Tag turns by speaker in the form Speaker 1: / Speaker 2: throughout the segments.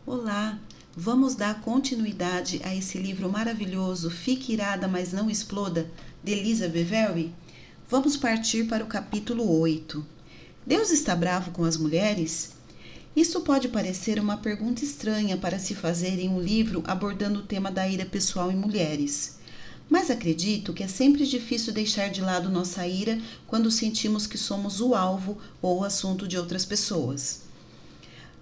Speaker 1: Olá, vamos dar continuidade a esse livro maravilhoso Fique Irada, mas não exploda, de Lisa Beverly? Vamos partir para o capítulo 8. Deus está bravo com as mulheres? Isso pode parecer uma pergunta estranha para se fazer em um livro abordando o tema da ira pessoal em mulheres. Mas acredito que é sempre difícil deixar de lado nossa ira quando sentimos que somos o alvo ou o assunto de outras pessoas.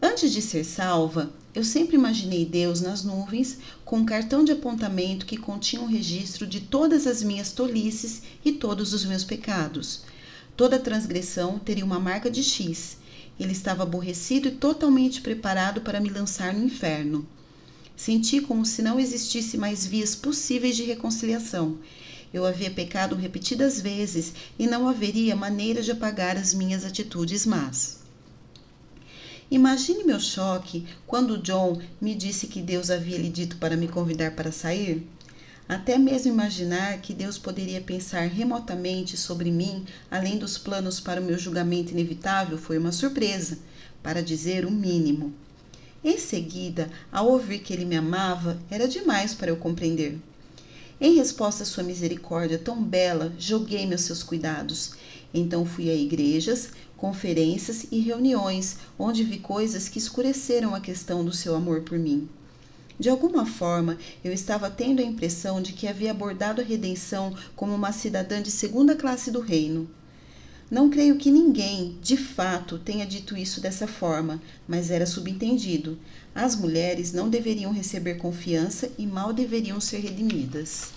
Speaker 1: Antes de ser salva, eu sempre imaginei Deus nas nuvens com um cartão de apontamento que continha um registro de todas as minhas tolices e todos os meus pecados. Toda transgressão teria uma marca de X. Ele estava aborrecido e totalmente preparado para me lançar no inferno. Senti como se não existisse mais vias possíveis de reconciliação. Eu havia pecado repetidas vezes e não haveria maneira de apagar as minhas atitudes más. Imagine meu choque quando John me disse que Deus havia lhe dito para me convidar para sair. Até mesmo imaginar que Deus poderia pensar remotamente sobre mim, além dos planos para o meu julgamento inevitável, foi uma surpresa, para dizer o mínimo. Em seguida, ao ouvir que ele me amava, era demais para eu compreender. Em resposta à sua misericórdia tão bela, joguei-me aos seus cuidados. Então fui a igrejas, conferências e reuniões, onde vi coisas que escureceram a questão do seu amor por mim. De alguma forma, eu estava tendo a impressão de que havia abordado a redenção como uma cidadã de segunda classe do reino. Não creio que ninguém, de fato, tenha dito isso dessa forma, mas era subentendido. As mulheres não deveriam receber confiança e mal deveriam ser redimidas.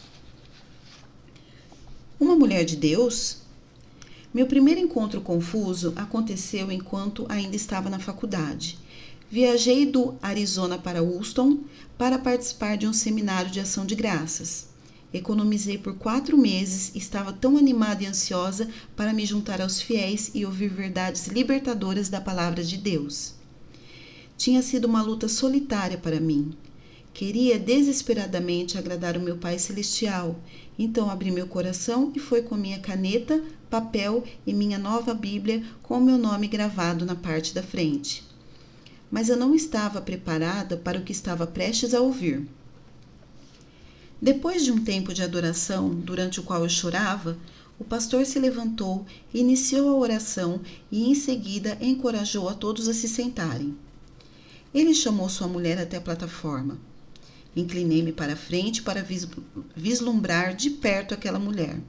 Speaker 1: Uma mulher de Deus? Meu primeiro encontro confuso aconteceu enquanto ainda estava na faculdade. Viajei do Arizona para Houston para participar de um seminário de ação de graças. Economizei por 4 meses e estava tão animada e ansiosa para me juntar aos fiéis e ouvir verdades libertadoras da palavra de Deus. Tinha sido uma luta solitária para mim. Queria desesperadamente agradar o meu Pai Celestial, então abri meu coração e foi com minha caneta, papel e minha nova Bíblia com o meu nome gravado na parte da frente. Mas eu não estava preparada para o que estava prestes a ouvir. Depois de um tempo de adoração, durante o qual eu chorava, o pastor se levantou, iniciou a oração e em seguida encorajou a todos a se sentarem. Ele chamou sua mulher até a plataforma. Inclinei-me para a frente para vislumbrar de perto aquela mulher.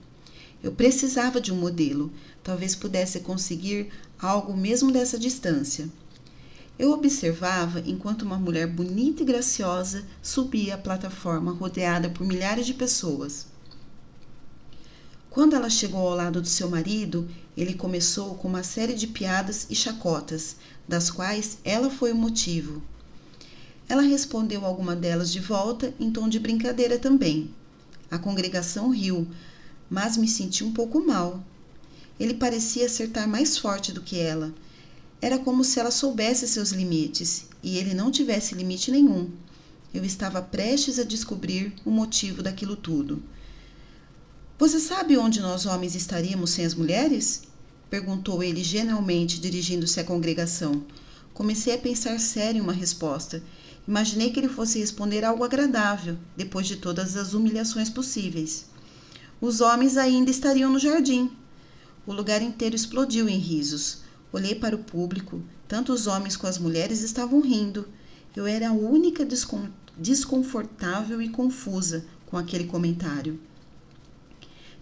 Speaker 1: Eu precisava de um modelo, talvez pudesse conseguir algo mesmo dessa distância. Eu observava enquanto uma mulher bonita e graciosa subia a plataforma rodeada por milhares de pessoas. Quando ela chegou ao lado do seu marido, ele começou com uma série de piadas e chacotas, das quais ela foi o motivo. Ela respondeu alguma delas de volta em tom de brincadeira também. A congregação riu, mas me senti um pouco mal. Ele parecia acertar mais forte do que ela. Era como se ela soubesse seus limites, e ele não tivesse limite nenhum. Eu estava prestes a descobrir o motivo daquilo tudo. Você sabe onde nós homens estaríamos sem as mulheres? Perguntou ele genialmente, dirigindo-se à congregação. Comecei a pensar sério em uma resposta. Imaginei que ele fosse responder algo agradável, depois de todas as humilhações possíveis. Os homens ainda estariam no jardim. O lugar inteiro explodiu em risos. Olhei para o público. Tanto os homens como as mulheres estavam rindo. Eu era a única desconfortável e confusa com aquele comentário.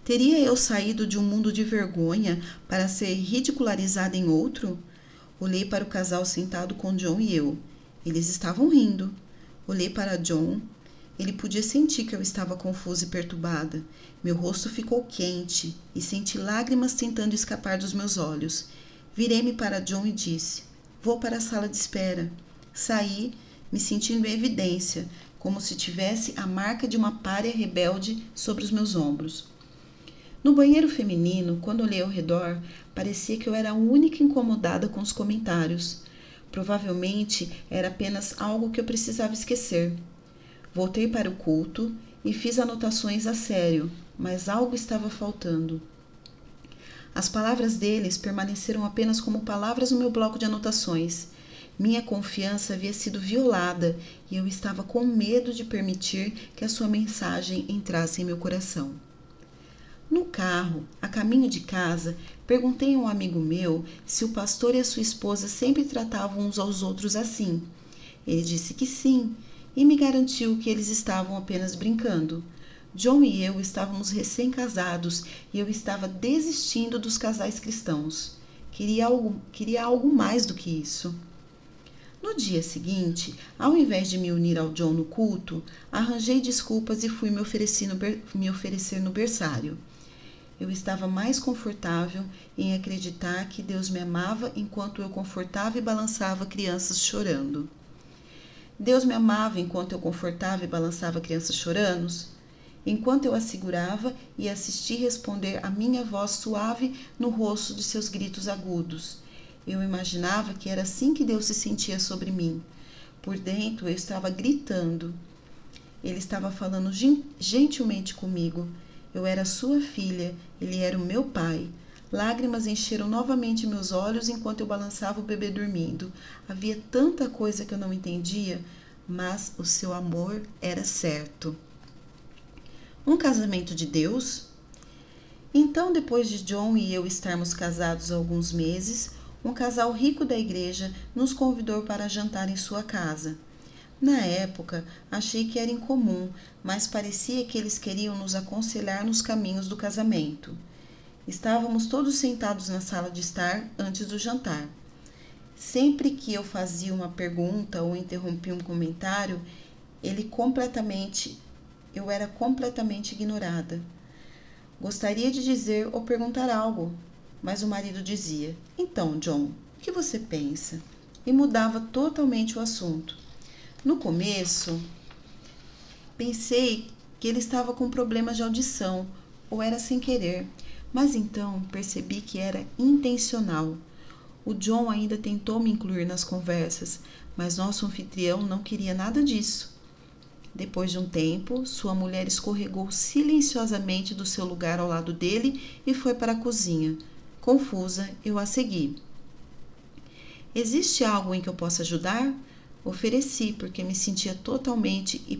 Speaker 1: Teria eu saído de um mundo de vergonha para ser ridicularizada em outro? Olhei para o casal sentado com John e eu. Eles estavam rindo. Olhei para John. Ele podia sentir que eu estava confusa e perturbada. Meu rosto ficou quente e senti lágrimas tentando escapar dos meus olhos. Virei-me para John e disse: Vou para a sala de espera. Saí, me sentindo em evidência, como se tivesse a marca de uma pária rebelde sobre os meus ombros. No banheiro feminino, quando olhei ao redor, parecia que eu era a única incomodada com os comentários. Provavelmente era apenas algo que eu precisava esquecer. Voltei para o culto e fiz anotações a sério, mas algo estava faltando. As palavras deles permaneceram apenas como palavras no meu bloco de anotações. Minha confiança havia sido violada e eu estava com medo de permitir que a sua mensagem entrasse em meu coração. No carro, a caminho de casa, perguntei a um amigo meu se o pastor e a sua esposa sempre tratavam uns aos outros assim. Ele disse que sim e me garantiu que eles estavam apenas brincando. John e eu estávamos recém-casados e eu estava desistindo dos casais cristãos. Queria algo mais do que isso. No dia seguinte, ao invés de me unir ao John no culto, arranjei desculpas e fui me oferecer no berçário. Eu estava mais confortável em acreditar que Deus me amava enquanto eu confortava e balançava crianças chorando. Deus me amava enquanto eu confortava e balançava crianças chorando? Enquanto eu a segurava e assisti responder a minha voz suave no rosto de seus gritos agudos. Eu imaginava que era assim que Deus se sentia sobre mim. Por dentro eu estava gritando. Ele estava falando gentilmente comigo. Eu era sua filha, ele era o meu pai. Lágrimas encheram novamente meus olhos enquanto eu balançava o bebê dormindo. Havia tanta coisa que eu não entendia, mas o seu amor era certo. Um casamento de Deus? Então, depois de John e eu estarmos casados há alguns meses, um casal rico da igreja nos convidou para jantar em sua casa. Na época, achei que era incomum, mas parecia que eles queriam nos aconselhar nos caminhos do casamento. Estávamos todos sentados na sala de estar antes do jantar. Sempre que eu fazia uma pergunta ou interrompia um comentário, eu era completamente ignorada. Gostaria de dizer ou perguntar algo, mas o marido dizia: "Então, John, o que você pensa?" E mudava totalmente o assunto. No começo, pensei que ele estava com problemas de audição ou era sem querer, mas então percebi que era intencional. O John ainda tentou me incluir nas conversas, mas nosso anfitrião não queria nada disso. Depois de um tempo, sua mulher escorregou silenciosamente do seu lugar ao lado dele e foi para a cozinha. Confusa, eu a segui. "Existe algo em que eu possa ajudar?" Ofereci, porque me sentia totalmente e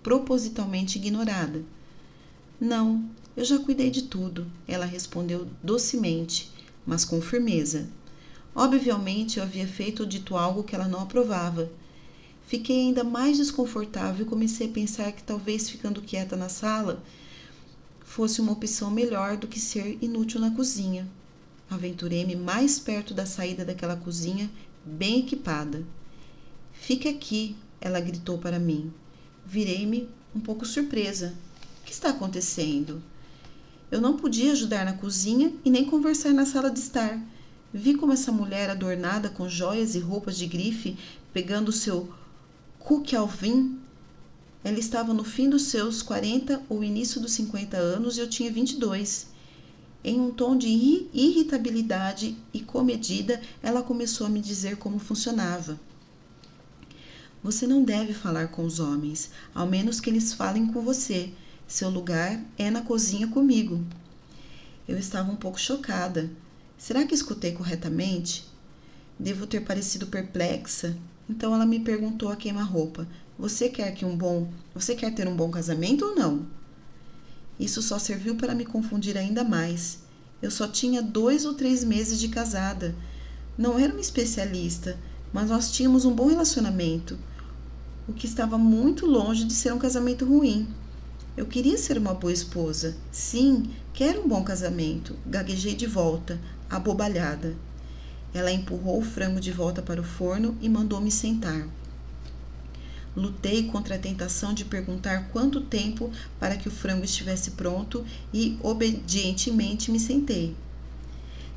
Speaker 1: propositalmente ignorada. "Não, eu já cuidei de tudo", ela respondeu docemente, mas com firmeza. Obviamente, eu havia feito ou dito algo que ela não aprovava. Fiquei ainda mais desconfortável e comecei a pensar que talvez ficando quieta na sala fosse uma opção melhor do que ser inútil na cozinha. Aventurei-me mais perto da saída daquela cozinha, bem equipada. "Fique aqui", ela gritou para mim. Virei-me um pouco surpresa. O que está acontecendo? Eu não podia ajudar na cozinha e nem conversar na sala de estar. Vi como essa mulher adornada com joias e roupas de grife, pegando seu Cook Alvin. Ela estava no fim dos seus 40 ou início dos 50 anos e eu tinha 22. Em um tom de irritabilidade e comedida, ela começou a me dizer como funcionava. "Você não deve falar com os homens, ao menos que eles falem com você. Seu lugar é na cozinha comigo." Eu estava um pouco chocada. Será que escutei corretamente? Devo ter parecido perplexa. Então ela me perguntou a queima-roupa: Você quer ter um bom casamento ou não?" Isso só serviu para me confundir ainda mais. Eu só tinha 2 ou 3 meses de casada. Não era uma especialista, mas nós tínhamos um bom relacionamento, o que estava muito longe de ser um casamento ruim. Eu queria ser uma boa esposa. Sim, quero um bom casamento. Gaguejei de volta, abobalhada. Ela empurrou o frango de volta para o forno e mandou-me sentar. Lutei contra a tentação de perguntar quanto tempo para que o frango estivesse pronto e obedientemente me sentei.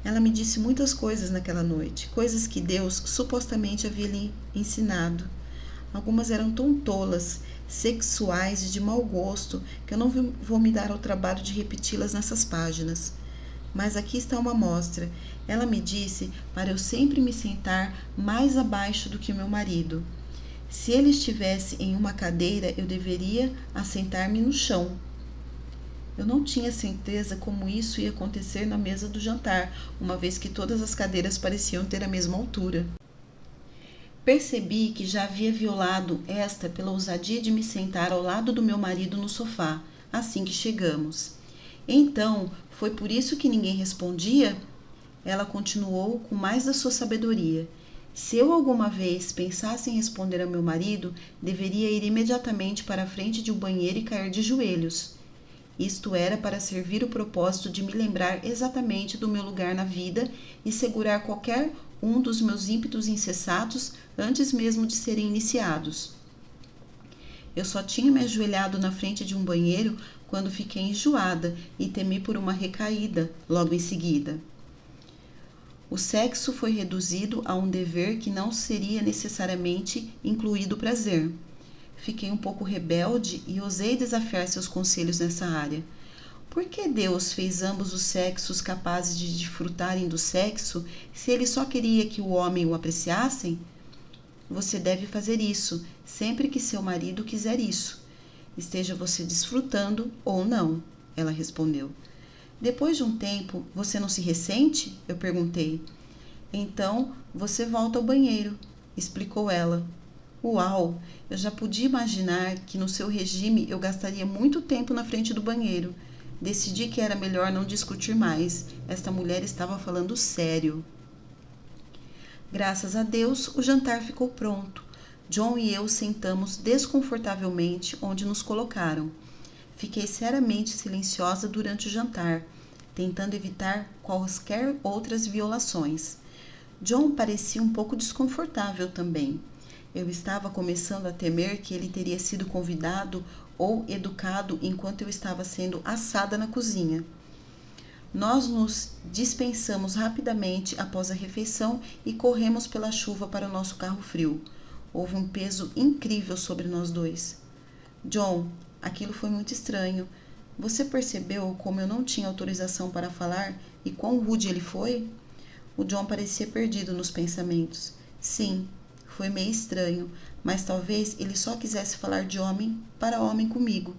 Speaker 1: Ela me disse muitas coisas naquela noite, coisas que Deus supostamente havia lhe ensinado. Algumas eram tão tolas, sexuais e de mau gosto que eu não vou me dar ao trabalho de repeti-las nessas páginas. Mas aqui está uma amostra. Ela me disse para eu sempre me sentar mais abaixo do que o meu marido. Se ele estivesse em uma cadeira, eu deveria assentar-me no chão. Eu não tinha certeza como isso ia acontecer na mesa do jantar, uma vez que todas as cadeiras pareciam ter a mesma altura. Percebi que já havia violado esta pela ousadia de me sentar ao lado do meu marido no sofá, assim que chegamos. Então, foi por isso que ninguém respondia? Ela continuou com mais da sua sabedoria. Se eu alguma vez pensasse em responder ao meu marido, deveria ir imediatamente para a frente de um banheiro e cair de joelhos. Isto era para servir o propósito de me lembrar exatamente do meu lugar na vida e segurar qualquer um dos meus ímpetos incessados antes mesmo de serem iniciados. Eu só tinha me ajoelhado na frente de um banheiro quando fiquei enjoada e temi por uma recaída logo em seguida. O sexo foi reduzido a um dever que não seria necessariamente incluído o prazer. Fiquei um pouco rebelde e ousei desafiar seus conselhos nessa área. Por que Deus fez ambos os sexos capazes de desfrutarem do sexo se ele só queria que o homem o apreciassem? Você deve fazer isso sempre que seu marido quiser isso, esteja você desfrutando ou não, ela respondeu. Depois de um tempo, você não se ressente? Eu perguntei. Então, você volta ao banheiro, explicou ela. Uau! Eu já podia imaginar que no seu regime eu gastaria muito tempo na frente do banheiro. Decidi que era melhor não discutir mais. Esta mulher estava falando sério. Graças a Deus, o jantar ficou pronto. John e eu sentamos desconfortavelmente onde nos colocaram. Fiquei seriamente silenciosa durante o jantar, tentando evitar quaisquer outras violações. John parecia um pouco desconfortável também. Eu estava começando a temer que ele teria sido convidado ou educado enquanto eu estava sendo assada na cozinha. Nós nos dispensamos rapidamente após a refeição e corremos pela chuva para o nosso carro frio. Houve um peso incrível sobre nós dois. John, aquilo foi muito estranho. Você percebeu como eu não tinha autorização para falar e quão rude ele foi? O John parecia perdido nos pensamentos. Sim, foi meio estranho, mas talvez ele só quisesse falar de homem para homem comigo.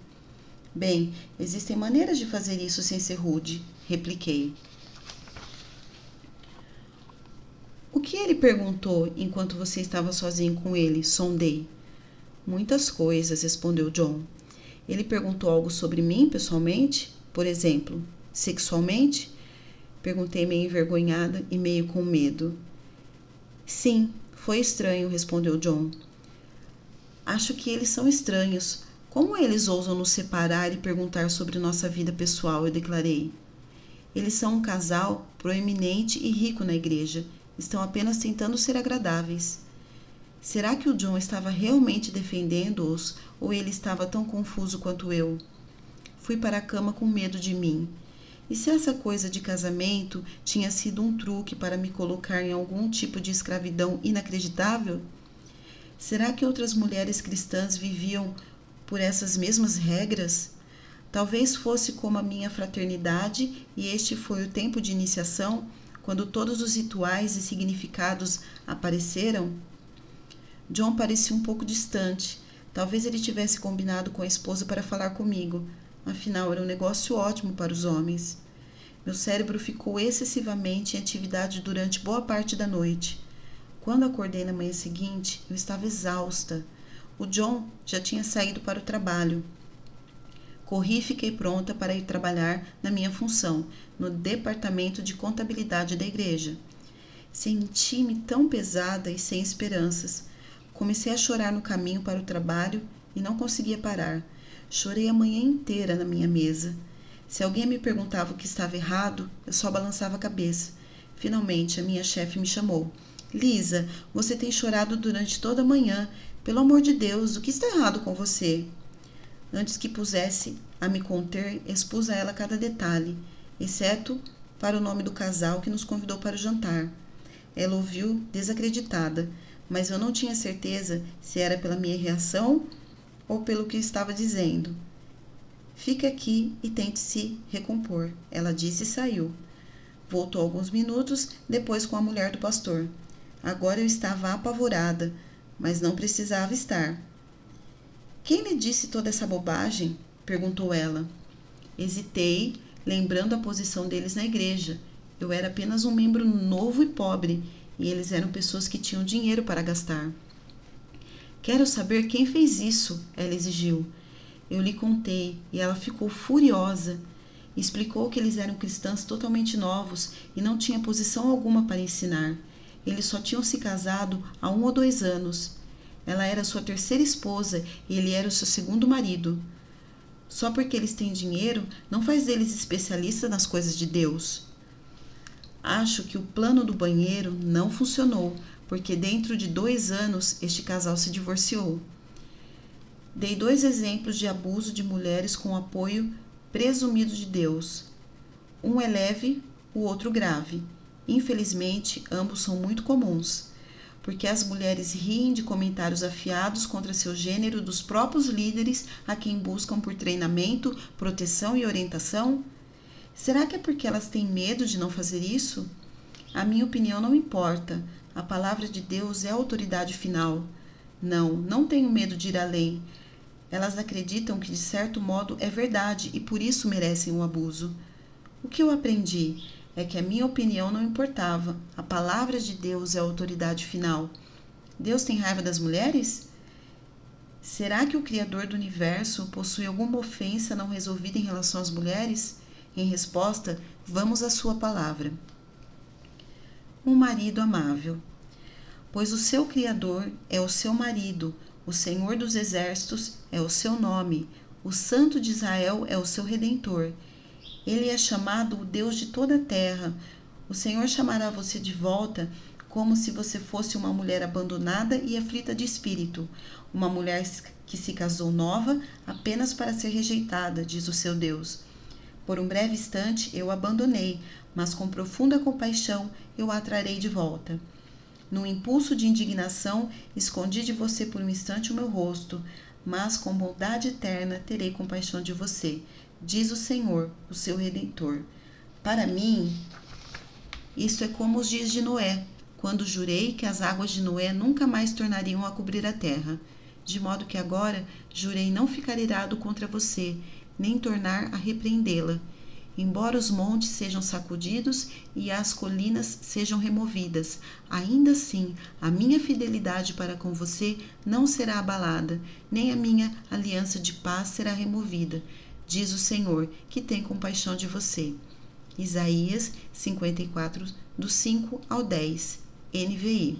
Speaker 1: Bem, existem maneiras de fazer isso sem ser rude, repliquei. O que ele perguntou enquanto você estava sozinho com ele? Sondei. Muitas coisas, respondeu John. Ele perguntou algo sobre mim pessoalmente? Por exemplo, sexualmente? Perguntei meio envergonhada e meio com medo. Sim, foi estranho, respondeu John. Acho que eles são estranhos. Como eles ousam nos separar e perguntar sobre nossa vida pessoal? Eu declarei. Eles são um casal proeminente e rico na igreja. Estão apenas tentando ser agradáveis. Será que o John estava realmente defendendo-os ou ele estava tão confuso quanto eu? Fui para a cama com medo de mim. E se essa coisa de casamento tinha sido um truque para me colocar em algum tipo de escravidão inacreditável? Será que outras mulheres cristãs viviam por essas mesmas regras? Talvez fosse como a minha fraternidade e este foi o tempo de iniciação, quando todos os rituais e significados apareceram? John parecia um pouco distante. Talvez ele tivesse combinado com a esposa para falar comigo. Afinal, era um negócio ótimo para os homens. Meu cérebro ficou excessivamente em atividade durante boa parte da noite. Quando acordei na manhã seguinte, eu estava exausta. O John já tinha saído para o trabalho. Corri e fiquei pronta para ir trabalhar na minha função, no departamento de contabilidade da igreja. Senti-me tão pesada e sem esperanças. Comecei a chorar no caminho para o trabalho e não conseguia parar. Chorei a manhã inteira na minha mesa. Se alguém me perguntava o que estava errado, eu só balançava a cabeça. Finalmente, a minha chefe me chamou. Lisa, você tem chorado durante toda a manhã. Pelo amor de Deus, o que está errado com você? Antes que pusesse a me conter, expus a ela cada detalhe, exceto para o nome do casal que nos convidou para o jantar. Ela ouviu desacreditada, mas eu não tinha certeza se era pela minha reação ou pelo que estava dizendo. Fique aqui e tente se recompor, ela disse e saiu. Voltou alguns minutos, depois com a mulher do pastor. Agora eu estava apavorada, mas não precisava estar. Quem lhe disse toda essa bobagem? Perguntou ela. Hesitei, lembrando a posição deles na igreja. Eu era apenas um membro novo e pobre, e eles eram pessoas que tinham dinheiro para gastar. Quero saber quem fez isso, ela exigiu. Eu lhe contei e ela ficou furiosa. Explicou que eles eram cristãos totalmente novos e não tinham posição alguma para ensinar. Eles só tinham se casado há 1 ou 2 anos. Ela era sua terceira esposa e ele era o seu segundo marido. Só porque eles têm dinheiro não faz deles especialistas nas coisas de Deus. Acho que o plano do banheiro não funcionou, porque dentro de 2 anos este casal se divorciou. Dei 2 exemplos de abuso de mulheres com apoio presumido de Deus. Um é leve, o outro grave. Infelizmente, ambos são muito comuns, porque as mulheres riem de comentários afiados contra seu gênero dos próprios líderes a quem buscam por treinamento, proteção e orientação? Será que é porque elas têm medo de não fazer isso? A minha opinião não importa. A palavra de Deus é a autoridade final. Não tenho medo de ir além. Elas acreditam que de certo modo é verdade e por isso merecem o abuso. O que eu aprendi é que a minha opinião não importava. A palavra de Deus é a autoridade final. Deus tem raiva das mulheres? Será que o Criador do Universo possui alguma ofensa não resolvida em relação às mulheres? Em resposta, vamos à sua palavra. Um marido amável. Pois o seu Criador é o seu marido, o Senhor dos Exércitos é o seu nome, o Santo de Israel é o seu Redentor. Ele é chamado o Deus de toda a terra. O Senhor chamará você de volta como se você fosse uma mulher abandonada e aflita de espírito, uma mulher que se casou nova apenas para ser rejeitada, diz o seu Deus. Por um breve instante eu a abandonei, mas com profunda compaixão eu a trarei de volta. Num impulso de indignação, escondi de você por um instante o meu rosto, mas com bondade eterna terei compaixão de você, diz o Senhor, o seu Redentor. Para mim, isto é como os dias de Noé, quando jurei que as águas de Noé nunca mais tornariam a cobrir a terra. De modo que agora jurei não ficar irado contra você, nem tornar a repreendê-la. Embora os montes sejam sacudidos e as colinas sejam removidas, ainda assim a minha fidelidade para com você não será abalada, nem a minha aliança de paz será removida, diz o Senhor, que tem compaixão de você. Isaías 54, do 5 ao 10, NVI.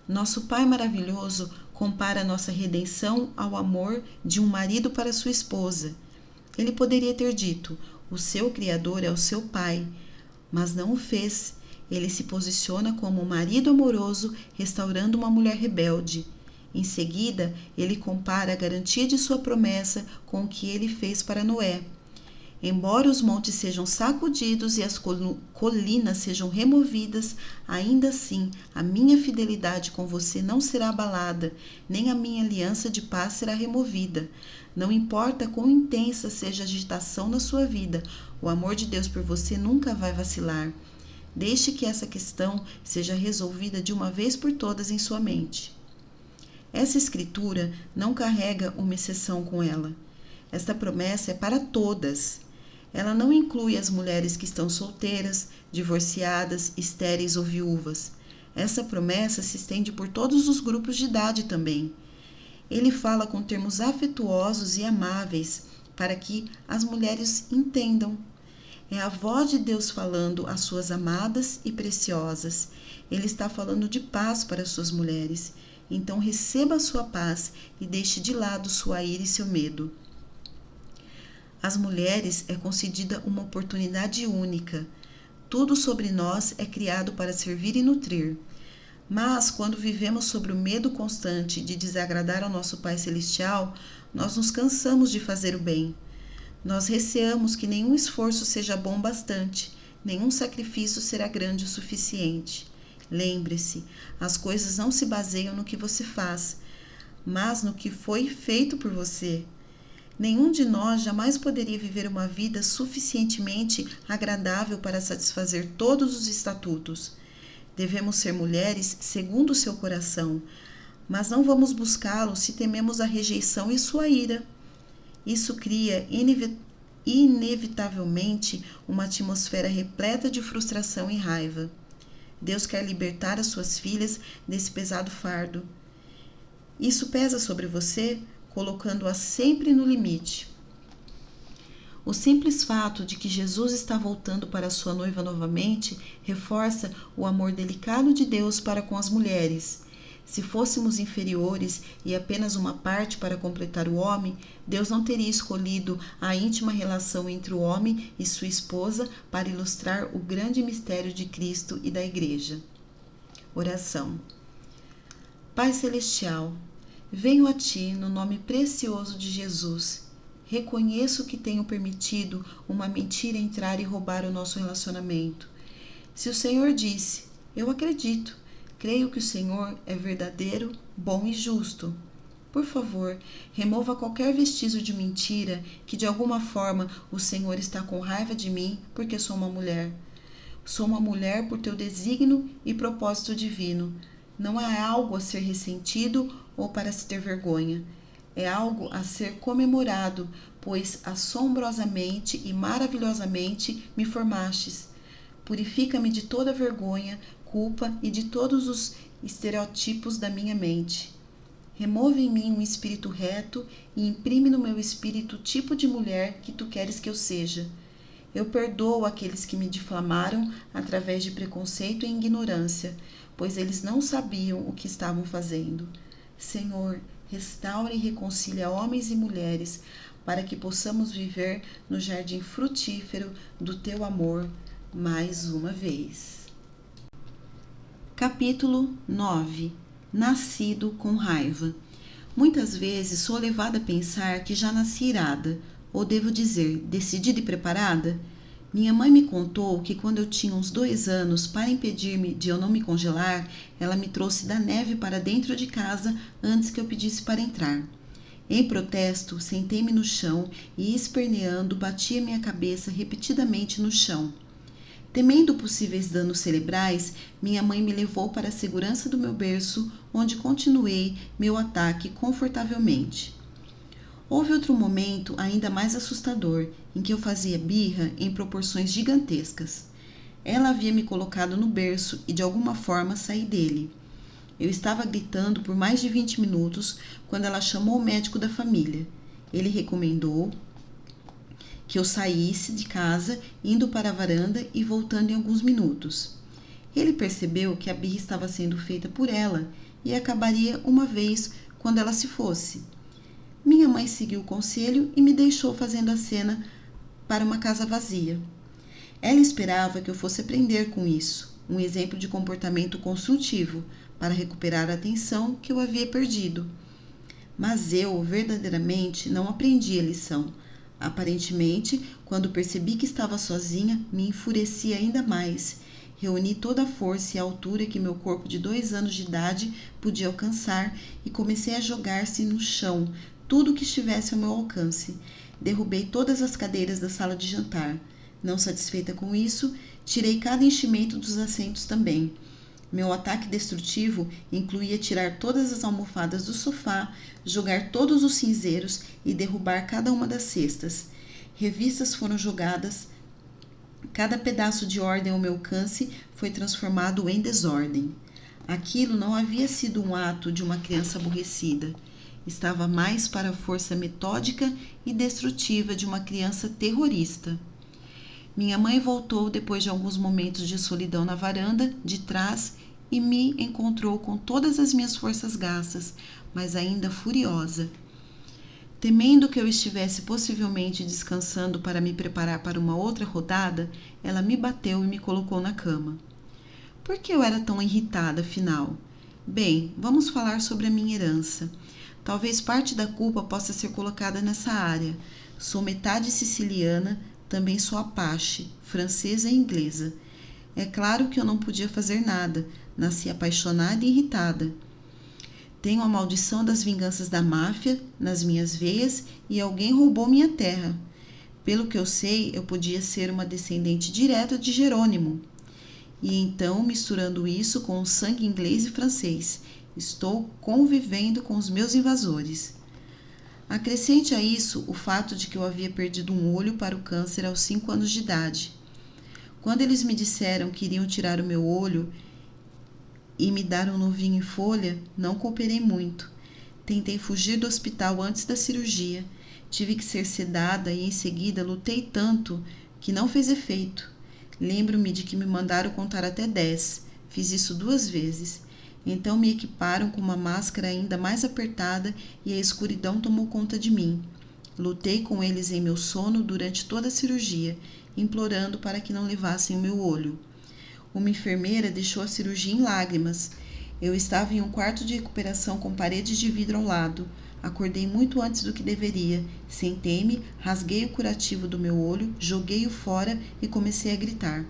Speaker 1: Nosso Pai maravilhoso compara nossa redenção ao amor de um marido para sua esposa. Ele poderia ter dito, o seu Criador é o seu pai, mas não o fez. Ele se posiciona como um marido amoroso restaurando uma mulher rebelde. Em seguida, ele compara a garantia de sua promessa com o que ele fez para Noé. Embora os montes sejam sacudidos e as colinas sejam removidas, ainda assim a minha fidelidade com você não será abalada, nem a minha aliança de paz será removida. Não importa quão intensa seja a agitação na sua vida, o amor de Deus por você nunca vai vacilar. Deixe que essa questão seja resolvida de uma vez por todas em sua mente. Essa escritura não carrega uma exceção com ela. Esta promessa é para todas. Ela não inclui as mulheres que estão solteiras, divorciadas, estéreis ou viúvas. Essa promessa se estende por todos os grupos de idade também. Ele fala com termos afetuosos e amáveis para que as mulheres entendam. É a voz de Deus falando às suas amadas e preciosas. Ele está falando de paz para suas mulheres. Então receba a sua paz e deixe de lado sua ira e seu medo. Às mulheres é concedida uma oportunidade única. Tudo sobre nós é criado para servir e nutrir. Mas, quando vivemos sobre o medo constante de desagradar ao nosso Pai Celestial, nós nos cansamos de fazer o bem. Nós receamos que nenhum esforço seja bom bastante, nenhum sacrifício será grande o suficiente. Lembre-se, as coisas não se baseiam no que você faz, mas no que foi feito por você. Nenhum de nós jamais poderia viver uma vida suficientemente agradável para satisfazer todos os estatutos. Devemos ser mulheres segundo o seu coração, mas não vamos buscá-lo se tememos a rejeição e sua ira. Isso cria inevitavelmente uma atmosfera repleta de frustração e raiva. Deus quer libertar as suas filhas desse pesado fardo. Isso pesa sobre você, colocando-a sempre no limite. O simples fato de que Jesus está voltando para sua noiva novamente reforça o amor delicado de Deus para com as mulheres. Se fôssemos inferiores e apenas uma parte para completar o homem, Deus não teria escolhido a íntima relação entre o homem e sua esposa para ilustrar o grande mistério de Cristo e da Igreja. Oração. Pai Celestial, venho a Ti no nome precioso de Jesus. Reconheço que tenho permitido uma mentira entrar e roubar o nosso relacionamento. Se o Senhor disse, eu acredito. Creio que o Senhor é verdadeiro, bom e justo. Por favor, remova qualquer vestígio de mentira que de alguma forma o Senhor está com raiva de mim porque sou uma mulher. Sou uma mulher por teu desígnio e propósito divino. Não é algo a ser ressentido ou para se ter vergonha. É algo a ser comemorado, pois assombrosamente e maravilhosamente me formastes. Purifica-me de toda vergonha, culpa e de todos os estereótipos da minha mente. Remove em mim um espírito reto e imprime no meu espírito o tipo de mulher que tu queres que eu seja. Eu perdoo aqueles que me difamaram através de preconceito e ignorância, pois eles não sabiam o que estavam fazendo. Senhor, restaure e reconcilia homens e mulheres, para que possamos viver no jardim frutífero do teu amor mais uma vez. Capítulo 9. Nascido com raiva. Muitas vezes sou levada a pensar que já nasci irada, ou devo dizer, decidida e preparada. Minha mãe me contou que quando eu tinha uns 2 anos, para impedir-me de eu não me congelar, ela me trouxe da neve para dentro de casa antes que eu pedisse para entrar. Em protesto, sentei-me no chão e, esperneando, batia minha cabeça repetidamente no chão. Temendo possíveis danos cerebrais, minha mãe me levou para a segurança do meu berço, onde continuei meu ataque confortavelmente. Houve outro momento ainda mais assustador, em que eu fazia birra em proporções gigantescas. Ela havia me colocado no berço e de alguma forma saí dele. Eu estava gritando por mais de 20 minutos quando ela chamou o médico da família. Ele recomendou que eu saísse de casa, indo para a varanda e voltando em alguns minutos. Ele percebeu que a birra estava sendo feita por ela e acabaria uma vez quando ela se fosse. Minha mãe seguiu o conselho e me deixou fazendo a cena para uma casa vazia. Ela esperava que eu fosse aprender com isso, um exemplo de comportamento construtivo, para recuperar a atenção que eu havia perdido. Mas eu, verdadeiramente, não aprendi a lição. Aparentemente, quando percebi que estava sozinha, me enfureci ainda mais. Reuni toda a força e a altura que meu corpo de 2 anos de idade podia alcançar e comecei a jogar-se no chão, tudo o que estivesse ao meu alcance. Derrubei todas as cadeiras da sala de jantar. Não satisfeita com isso, tirei cada enchimento dos assentos também. Meu ataque destrutivo incluía tirar todas as almofadas do sofá, jogar todos os cinzeiros e derrubar cada uma das cestas. Revistas foram jogadas. Cada pedaço de ordem ao meu alcance foi transformado em desordem. Aquilo não havia sido um ato de uma criança aborrecida. Estava mais para a força metódica e destrutiva de uma criança terrorista. Minha mãe voltou depois de alguns momentos de solidão na varanda de trás e me encontrou com todas as minhas forças gastas, mas ainda furiosa. Temendo que eu estivesse possivelmente descansando para me preparar para uma outra rodada, ela me bateu e me colocou na cama. Por que eu era tão irritada, afinal? Bem, vamos falar sobre a minha herança. Talvez parte da culpa possa ser colocada nessa área. Sou metade siciliana, também sou apache, francesa e inglesa. É claro que eu não podia fazer nada, nasci apaixonada e irritada. Tenho a maldição das vinganças da máfia nas minhas veias e alguém roubou minha terra. Pelo que eu sei, eu podia ser uma descendente direta de Jerônimo. E então, misturando isso com o sangue inglês e francês, estou convivendo com os meus invasores. Acrescente a isso o fato de que eu havia perdido um olho para o câncer aos 5 anos de idade. Quando eles me disseram que iriam tirar o meu olho, e me dar um novinho em folha, não cooperei muito. Tentei fugir do hospital antes da cirurgia. Tive que ser sedada e em seguida lutei tanto que não fez efeito. Lembro-me de que me mandaram contar até 10. Fiz isso 2 vezes. Então me equiparam com uma máscara ainda mais apertada e a escuridão tomou conta de mim. Lutei com eles em meu sono durante toda a cirurgia, implorando para que não levassem o meu olho. Uma enfermeira deixou a cirurgia em lágrimas. Eu estava em um quarto de recuperação com paredes de vidro ao lado. Acordei muito antes do que deveria. Sentei-me, rasguei o curativo do meu olho, joguei-o fora e comecei a gritar.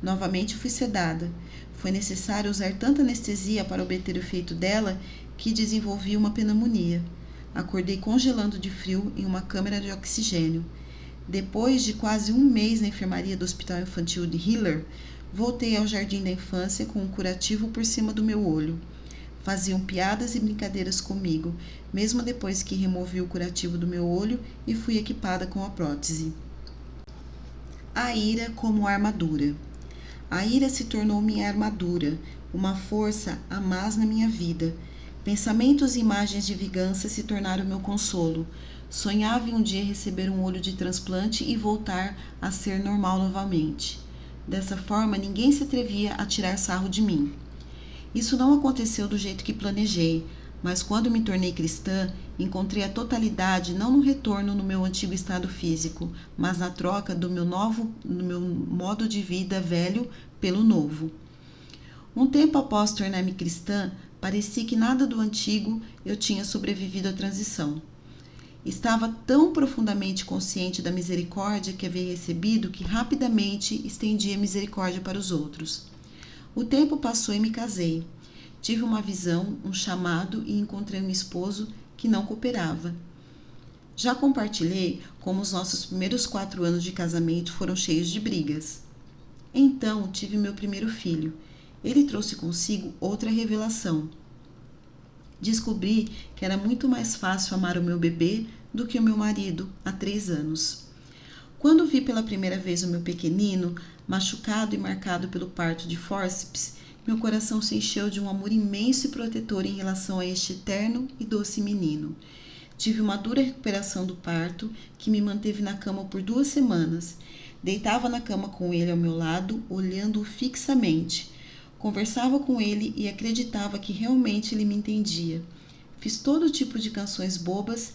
Speaker 1: Novamente fui sedada. Foi necessário usar tanta anestesia para obter o efeito dela que desenvolvi uma pneumonia. Acordei congelando de frio em uma câmara de oxigênio. Depois de quase 1 mês na enfermaria do Hospital Infantil de Hiller, voltei ao jardim da infância com um curativo por cima do meu olho. Faziam piadas e brincadeiras comigo, mesmo depois que removi o curativo do meu olho e fui equipada com a prótese. A ira como armadura. A ira se tornou minha armadura, uma força a mais na minha vida. Pensamentos e imagens de vingança se tornaram meu consolo. Sonhava em um dia receber um olho de transplante e voltar a ser normal novamente. Dessa forma, ninguém se atrevia a tirar sarro de mim. Isso não aconteceu do jeito que planejei, mas quando me tornei cristã, encontrei a totalidade não no retorno no meu antigo estado físico, mas na troca do meu modo de vida velho pelo novo. Um tempo após tornar-me cristã, parecia que nada do antigo eu tinha sobrevivido à transição. Estava tão profundamente consciente da misericórdia que havia recebido que rapidamente estendi a misericórdia para os outros. O tempo passou e me casei. Tive uma visão, um chamado e encontrei um esposo que não cooperava. Já compartilhei como os nossos primeiros 4 anos de casamento foram cheios de brigas. Então tive meu primeiro filho. Ele trouxe consigo outra revelação. Descobri que era muito mais fácil amar o meu bebê do que o meu marido há 3 anos. Quando vi pela primeira vez o meu pequenino, machucado e marcado pelo parto de fórceps, meu coração se encheu de um amor imenso e protetor em relação a este eterno e doce menino. Tive uma dura recuperação do parto que me manteve na cama por 2 semanas. Deitava na cama com ele ao meu lado, olhando-o fixamente. Conversava com ele e acreditava que realmente ele me entendia. Fiz todo tipo de canções bobas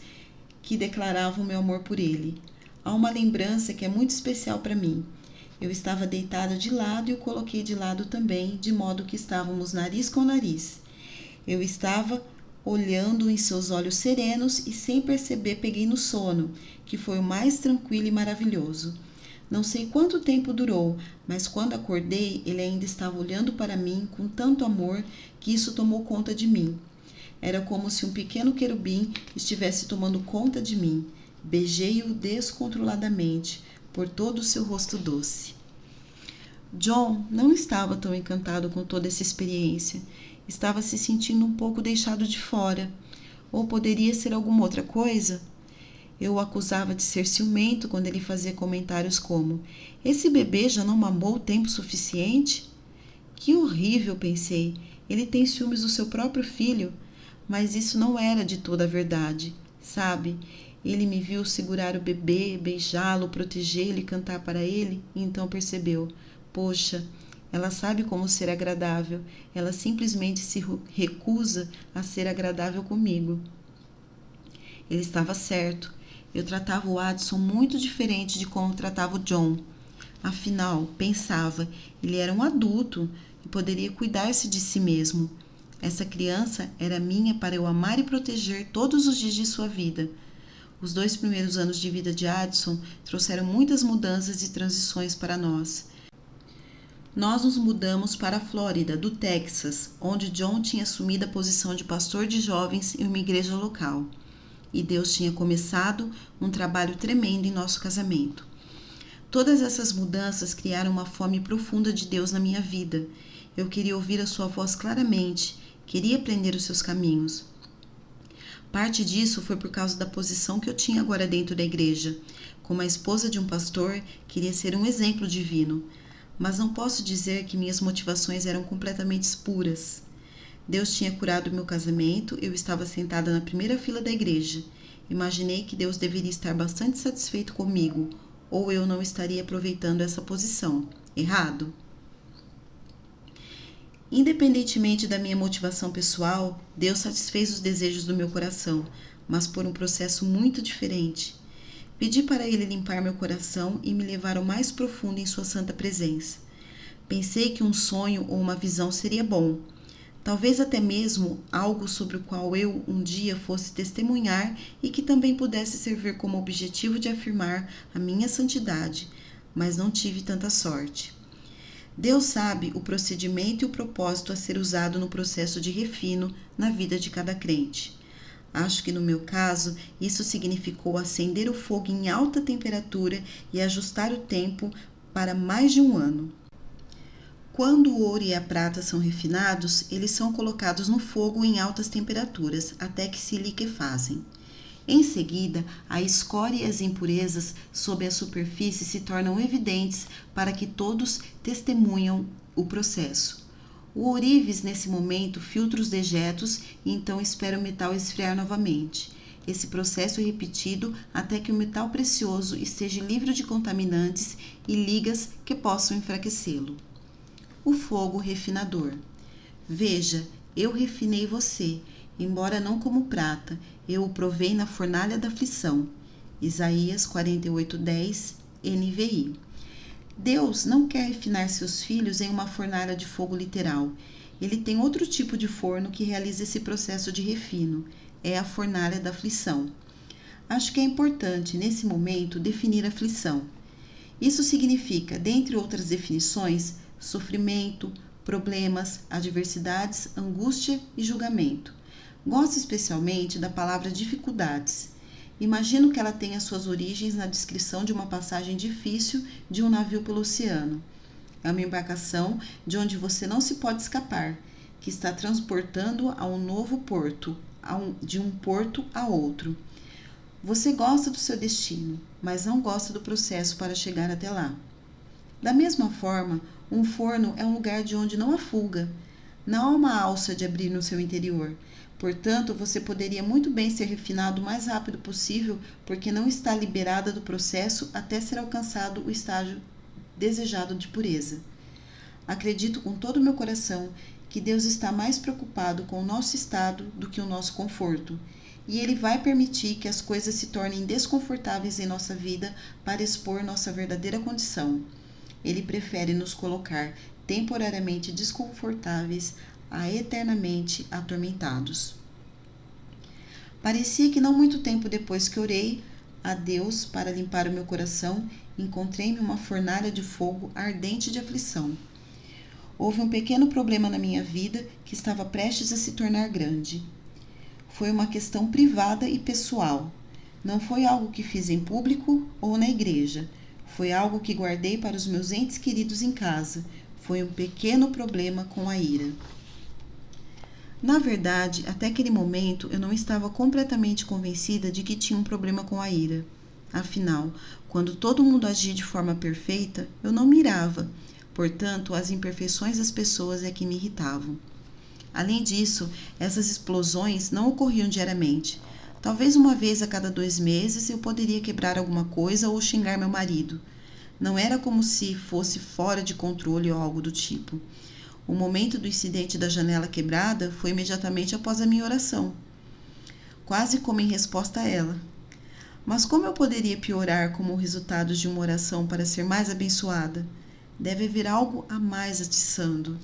Speaker 1: que declaravam meu amor por ele. Há uma lembrança que é muito especial para mim. Eu estava deitada de lado e o coloquei de lado também, de modo que estávamos nariz com nariz. Eu estava olhando em seus olhos serenos e sem perceber peguei no sono, que foi o mais tranquilo e maravilhoso. Não sei quanto tempo durou, mas quando acordei, ele ainda estava olhando para mim com tanto amor que isso tomou conta de mim. Era como se um pequeno querubim estivesse tomando conta de mim. Beijei-o descontroladamente por todo o seu rosto doce. John não estava tão encantado com toda essa experiência. Estava se sentindo um pouco deixado de fora. Ou poderia ser alguma outra coisa? Eu o acusava de ser ciumento quando ele fazia comentários como: "Esse bebê já não mamou o tempo suficiente?" Que horrível, pensei. Ele tem ciúmes do seu próprio filho. Mas isso não era de toda a verdade, sabe? Ele me viu segurar o bebê, beijá-lo, protegê-lo e cantar para ele, e então percebeu: poxa, ela sabe como ser agradável, ela simplesmente se recusa a ser agradável comigo. Ele estava certo. Eu tratava o Addison muito diferente de como tratava o John. Afinal, pensava, ele era um adulto e poderia cuidar-se de si mesmo. Essa criança era minha para eu amar e proteger todos os dias de sua vida. Os 2 primeiros anos de vida de Addison trouxeram muitas mudanças e transições para nós. Nós nos mudamos para a Flórida, do Texas, onde John tinha assumido a posição de pastor de jovens em uma igreja local. E Deus tinha começado um trabalho tremendo em nosso casamento. Todas essas mudanças criaram uma fome profunda de Deus na minha vida. Eu queria ouvir a sua voz claramente, queria aprender os seus caminhos. Parte disso foi por causa da posição que eu tinha agora dentro da igreja. Como a esposa de um pastor, queria ser um exemplo divino. mas não posso dizer que minhas motivações eram completamente puras. Deus tinha curado meu casamento, eu estava sentada na primeira fila da igreja. Imaginei que Deus deveria estar bastante satisfeito comigo, ou eu não estaria aproveitando essa posição. Errado? Independentemente da minha motivação pessoal, Deus satisfez os desejos do meu coração, mas por um processo muito diferente. Pedi para Ele limpar meu coração e me levar ao mais profundo em Sua santa presença. Pensei que um sonho ou uma visão seria bom, talvez até mesmo algo sobre o qual eu um dia fosse testemunhar e que também pudesse servir como objetivo de afirmar a minha santidade, mas não tive tanta sorte. Deus sabe o procedimento e o propósito a ser usado no processo de refino na vida de cada crente. Acho que no meu caso, isso significou acender o fogo em alta temperatura e ajustar o tempo para mais de um ano. Quando o ouro e a prata são refinados, eles são colocados no fogo em altas temperaturas até que se liquefazem. Em seguida, a escória e as impurezas sob a superfície se tornam evidentes para que todos testemunham o processo. O ourives, nesse momento, filtra os dejetos e então espera o metal esfriar novamente. Esse processo é repetido até que o metal precioso esteja livre de contaminantes e ligas que possam enfraquecê-lo. O fogo refinador. Veja, eu refinei você, embora não como prata, eu o provei na fornalha da aflição. Isaías 48:10, NVI. Deus não quer refinar seus filhos em uma fornalha de fogo literal. Ele tem outro tipo de forno que realiza esse processo de refino. É a fornalha da aflição. Acho que é importante, nesse momento, definir a aflição. Isso significa, dentre outras definições, sofrimento, problemas, adversidades, angústia e julgamento. Gosto especialmente da palavra dificuldades. Imagino que ela tenha suas origens na descrição de uma passagem difícil de um navio pelo oceano. É uma embarcação de onde você não se pode escapar, que está transportando a um novo porto, de um porto a outro. Você gosta do seu destino, mas não gosta do processo para chegar até lá. Da mesma forma, um forno é um lugar de onde não há fuga, não há uma alça de abrir no seu interior. Portanto, você poderia muito bem ser refinado o mais rápido possível porque não está liberada do processo até ser alcançado o estágio desejado de pureza. Acredito com todo o meu coração que Deus está mais preocupado com o nosso estado do que o nosso conforto, e Ele vai permitir que as coisas se tornem desconfortáveis em nossa vida para expor nossa verdadeira condição. Ele prefere nos colocar temporariamente desconfortáveis a eternamente atormentados. Parecia que não muito tempo depois que orei a Deus para limpar o meu coração, encontrei-me uma fornalha de fogo ardente de aflição. Houve um pequeno problema na minha vida que estava prestes a se tornar grande. Foi uma questão privada e pessoal. Não foi algo que fiz em público ou na igreja. Foi algo que guardei para os meus entes queridos em casa. Foi um pequeno problema com a ira. Na verdade, até aquele momento eu não estava completamente convencida de que tinha um problema com a ira. Afinal, quando todo mundo agia de forma perfeita, eu não me irava. Portanto, as imperfeições das pessoas é que me irritavam. Além disso, essas explosões não ocorriam diariamente. Talvez uma vez a cada 2 meses eu poderia quebrar alguma coisa ou xingar meu marido. Não era como se fosse fora de controle ou algo do tipo. O momento do incidente da janela quebrada foi imediatamente após a minha oração, quase como em resposta a ela. Mas como eu poderia piorar como resultado de uma oração para ser mais abençoada? Deve haver algo a mais atiçando.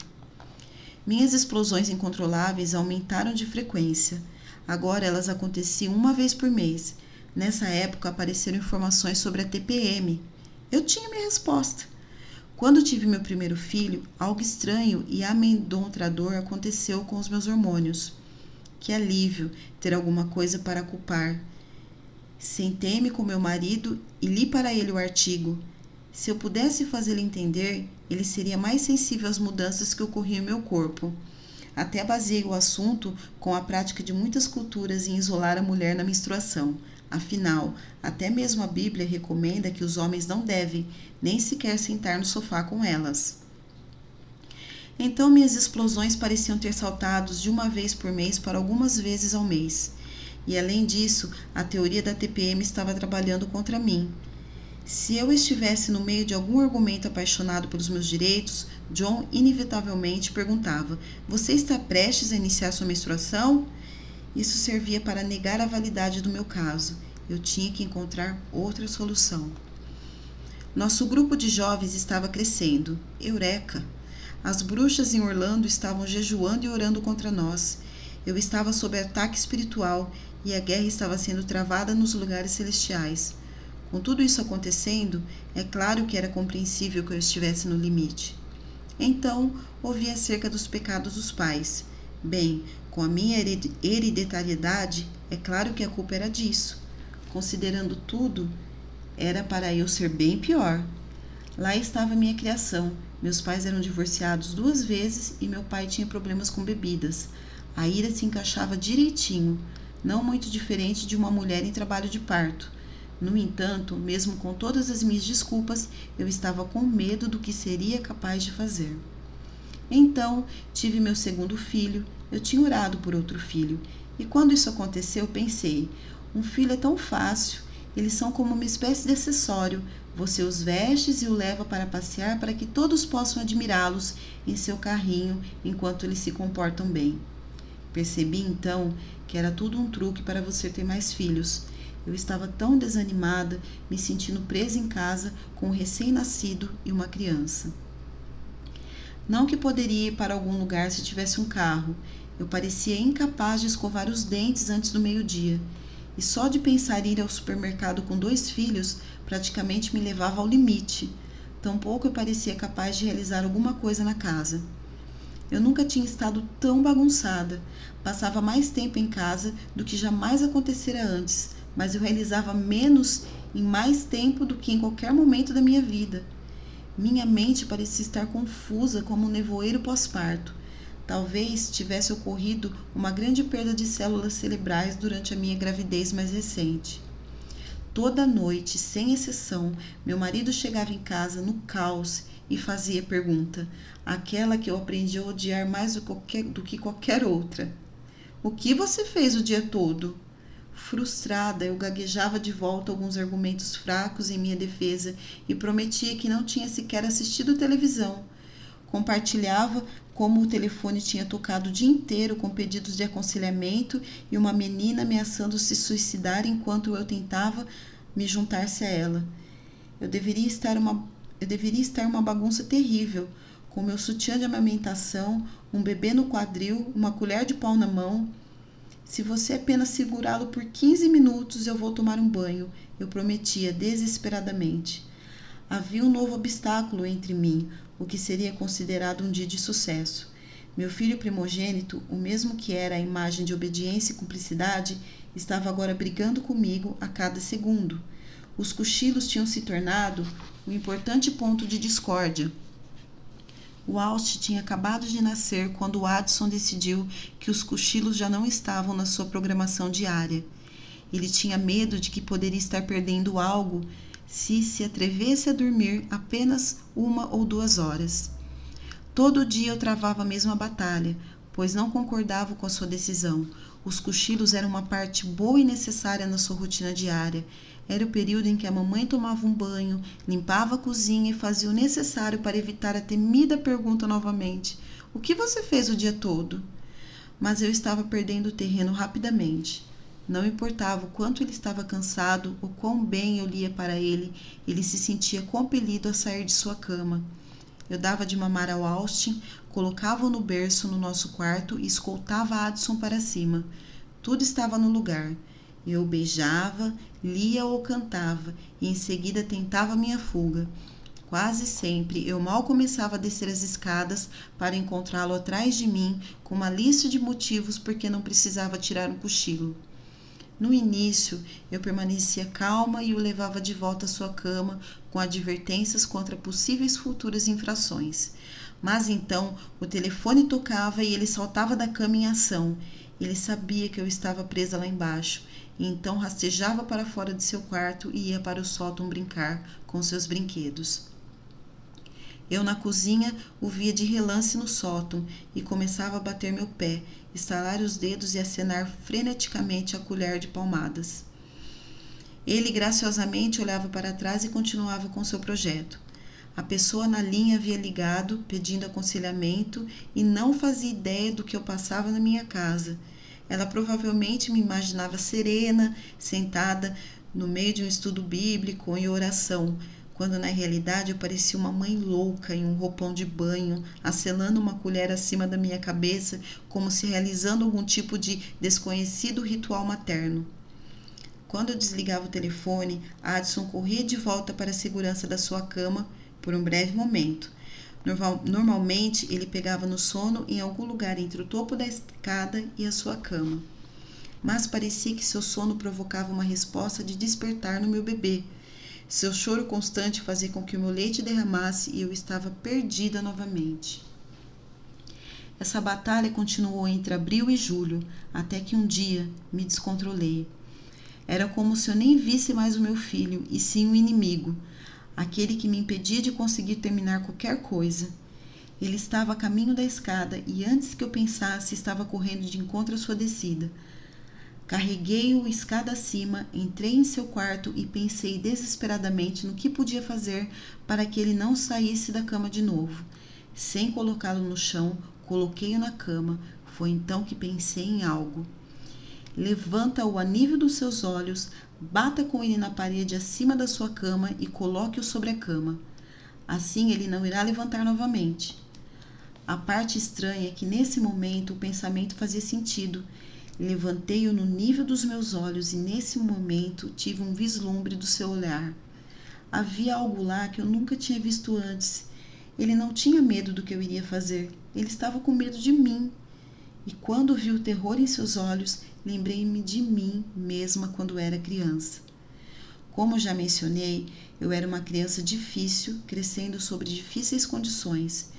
Speaker 1: Minhas explosões incontroláveis aumentaram de frequência. Agora elas aconteciam uma vez por mês. Nessa época apareceram informações sobre a TPM. Eu tinha minha resposta. Quando tive meu primeiro filho, algo estranho e amedrontador aconteceu com os meus hormônios. Que alívio ter alguma coisa para culpar. Sentei-me com meu marido e li para ele o artigo. Se eu pudesse fazê-lo entender, ele seria mais sensível às mudanças que ocorriam em meu corpo. Até baseei o assunto com a prática de muitas culturas em isolar a mulher na menstruação. Afinal, até mesmo a Bíblia recomenda que os homens não devem nem sequer sentar no sofá com elas. Então minhas explosões pareciam ter saltado de uma vez por mês para algumas vezes ao mês. E além disso, a teoria da TPM estava trabalhando contra mim. Se eu estivesse no meio de algum argumento apaixonado pelos meus direitos, John inevitavelmente perguntava: "Você está prestes a iniciar sua menstruação?" Isso servia para negar a validade do meu caso. Eu tinha que encontrar outra solução. Nosso grupo de jovens estava crescendo. Eureka! As bruxas em Orlando estavam jejuando e orando contra nós. Eu estava sob ataque espiritual e a guerra estava sendo travada nos lugares celestiais. Com tudo isso acontecendo, é claro que era compreensível que eu estivesse no limite. Então, ouvi acerca dos pecados dos pais. Bem, com a minha hereditariedade, é claro que a culpa era disso. Considerando tudo, era para eu ser bem pior. Lá estava minha criação. Meus pais eram divorciados 2 vezes e meu pai tinha problemas com bebidas. A ira se encaixava direitinho, não muito diferente de uma mulher em trabalho de parto. No entanto, mesmo com todas as minhas desculpas, eu estava com medo do que seria capaz de fazer. Então, tive meu segundo filho. Eu tinha orado por outro filho. E quando isso aconteceu, pensei: um filho é tão fácil. Eles são como uma espécie de acessório. Você os veste e o leva para passear para que todos possam admirá-los em seu carrinho enquanto eles se comportam bem. Percebi então que era tudo um truque para você ter mais filhos. Eu estava tão desanimada, me sentindo presa em casa com um recém-nascido e uma criança. Não que poderia ir para algum lugar se tivesse um carro. Eu parecia incapaz de escovar os dentes antes do meio-dia. E só de pensar em ir ao supermercado com 2 filhos praticamente me levava ao limite. Tampouco eu parecia capaz de realizar alguma coisa na casa. Eu nunca tinha estado tão bagunçada. Passava mais tempo em casa do que jamais acontecera antes, mas eu realizava menos em mais tempo do que em qualquer momento da minha vida. Minha mente parecia estar confusa como um nevoeiro pós-parto. Talvez tivesse ocorrido uma grande perda de células cerebrais durante a minha gravidez mais recente. Toda noite, sem exceção, meu marido chegava em casa no caos e fazia a pergunta, aquela que eu aprendi a odiar mais do que qualquer outra. O que você fez o dia todo? Frustrada, eu gaguejava de volta alguns argumentos fracos em minha defesa e prometia que não tinha sequer assistido televisão. Compartilhava como o telefone tinha tocado o dia inteiro com pedidos de aconselhamento e uma menina ameaçando se suicidar enquanto eu tentava me juntar-se a ela. Eu deveria estar uma bagunça terrível, com meu sutiã de amamentação, um bebê no quadril, uma colher de pau na mão. Se você apenas segurá-lo por 15 minutos, eu vou tomar um banho, eu prometia desesperadamente. Havia um novo obstáculo entre mim, o que seria considerado um dia de sucesso. Meu filho primogênito, o mesmo que era a imagem de obediência e cumplicidade, estava agora brigando comigo a cada segundo. Os cochilos tinham se tornado um importante ponto de discórdia. O Austin tinha acabado de nascer quando o Addison decidiu que os cochilos já não estavam na sua programação diária. Ele tinha medo de que poderia estar perdendo algo se atrevesse a dormir apenas 1 ou 2 horas. Todo dia eu travava a mesma batalha, pois não concordava com a sua decisão. Os cochilos eram uma parte boa e necessária na sua rotina diária. Era o período em que a mamãe tomava um banho, limpava a cozinha e fazia o necessário para evitar a temida pergunta novamente: "O que você fez o dia todo?" Mas eu estava perdendo o terreno rapidamente. Não importava o quanto ele estava cansado ou quão bem eu lia para ele, ele se sentia compelido a sair de sua cama. Eu dava de mamar ao Austin, colocava-o no berço no nosso quarto e escoltava Addison para cima. Tudo estava no lugar. Eu o beijava, lia ou cantava e em seguida tentava minha fuga. Quase sempre eu mal começava a descer as escadas para encontrá-lo atrás de mim com uma lista de motivos por que não precisava tirar um cochilo. No início, eu permanecia calma e o levava de volta à sua cama com advertências contra possíveis futuras infrações. Mas então o telefone tocava e ele saltava da cama em ação. Ele sabia que eu estava presa lá embaixo, e então rastejava para fora de seu quarto e ia para o sótão brincar com seus brinquedos. Eu na cozinha o via de relance no sótão e começava a bater meu pé, estalar os dedos e acenar freneticamente a colher de palmadas. Ele graciosamente olhava para trás e continuava com seu projeto. A pessoa na linha havia ligado, pedindo aconselhamento, e não fazia ideia do que eu passava na minha casa. Ela provavelmente me imaginava serena, sentada no meio de um estudo bíblico em oração, quando na realidade eu parecia uma mãe louca em um roupão de banho, acelando uma colher acima da minha cabeça, como se realizando algum tipo de desconhecido ritual materno. Quando eu desligava o telefone, Adson corria de volta para a segurança da sua cama por um breve momento. Normalmente, ele pegava no sono em algum lugar entre o topo da escada e a sua cama. Mas parecia que seu sono provocava uma resposta de despertar no meu bebê. Seu choro constante fazia com que o meu leite derramasse e eu estava perdida novamente. Essa batalha continuou entre abril e julho, até que um dia me descontrolei. Era como se eu nem visse mais o meu filho, e sim o inimigo, aquele que me impedia de conseguir terminar qualquer coisa. Ele estava a caminho da escada e antes que eu pensasse estava correndo de encontro à sua descida. Carreguei-o escada acima, entrei em seu quarto e pensei desesperadamente no que podia fazer para que ele não saísse da cama de novo. Sem colocá-lo no chão, coloquei-o na cama. Foi então que pensei em algo. Levanta-o a nível dos seus olhos, bata com ele na parede acima da sua cama e coloque-o sobre a cama. Assim ele não irá levantar novamente. A parte estranha é que nesse momento o pensamento fazia sentido. Levantei-o no nível dos meus olhos e nesse momento tive um vislumbre do seu olhar. Havia algo lá que eu nunca tinha visto antes. Ele não tinha medo do que eu iria fazer. Ele estava com medo de mim. E quando vi o terror em seus olhos, lembrei-me de mim mesma quando era criança. Como já mencionei, eu era uma criança difícil, crescendo sob difíceis condições.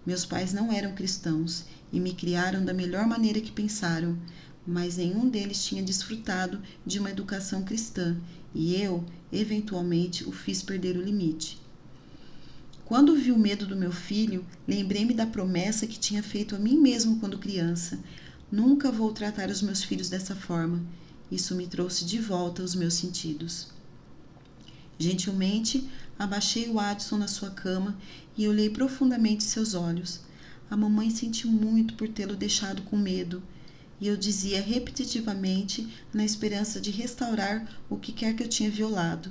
Speaker 1: Meus pais não eram cristãos e me criaram da melhor maneira que pensaram, mas nenhum deles tinha desfrutado de uma educação cristã e eu, eventualmente, o fiz perder o limite. Quando vi o medo do meu filho, lembrei-me da promessa que tinha feito a mim mesmo quando criança. Nunca vou tratar os meus filhos dessa forma. Isso me trouxe de volta os meus sentidos. Gentilmente, abaixei o Adson na sua cama e olhei profundamente seus olhos. A mamãe sentiu muito por tê-lo deixado com medo, e eu dizia repetitivamente na esperança de restaurar o que quer que eu tinha violado.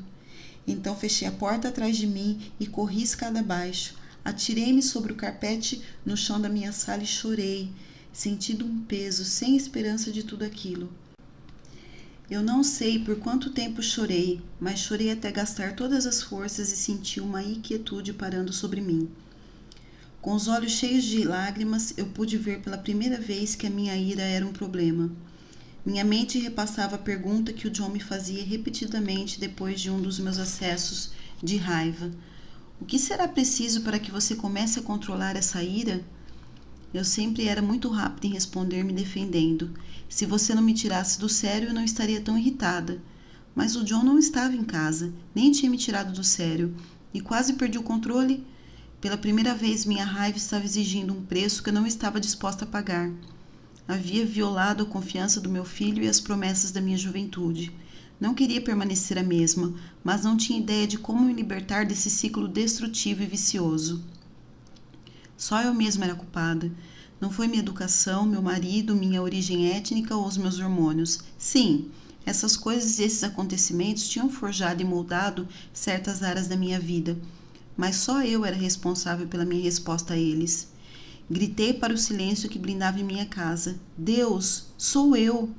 Speaker 1: Então fechei a porta atrás de mim e corri escada abaixo. Atirei-me sobre o carpete no chão da minha sala e chorei, sentindo um peso, sem esperança de tudo aquilo. Eu não sei por quanto tempo chorei, mas chorei até gastar todas as forças e senti uma inquietude parando sobre mim. Com os olhos cheios de lágrimas, eu pude ver pela primeira vez que a minha ira era um problema. Minha mente repassava a pergunta que o John me fazia repetidamente depois de um dos meus acessos de raiva. O que será preciso para que você comece a controlar essa ira? Eu sempre era muito rápida em responder me defendendo. Se você não me tirasse do sério, eu não estaria tão irritada. Mas o John não estava em casa, nem tinha me tirado do sério, e quase perdi o controle. Pela primeira vez, minha raiva estava exigindo um preço que eu não estava disposta a pagar. Havia violado a confiança do meu filho e as promessas da minha juventude. Não queria permanecer a mesma, mas não tinha ideia de como me libertar desse ciclo destrutivo e vicioso. Só eu mesma era culpada. Não foi minha educação, meu marido, minha origem étnica ou os meus hormônios. Sim, essas coisas e esses acontecimentos tinham forjado e moldado certas áreas da minha vida, mas só eu era responsável pela minha resposta a eles. Gritei para o silêncio que blindava em minha casa. Deus, sou eu.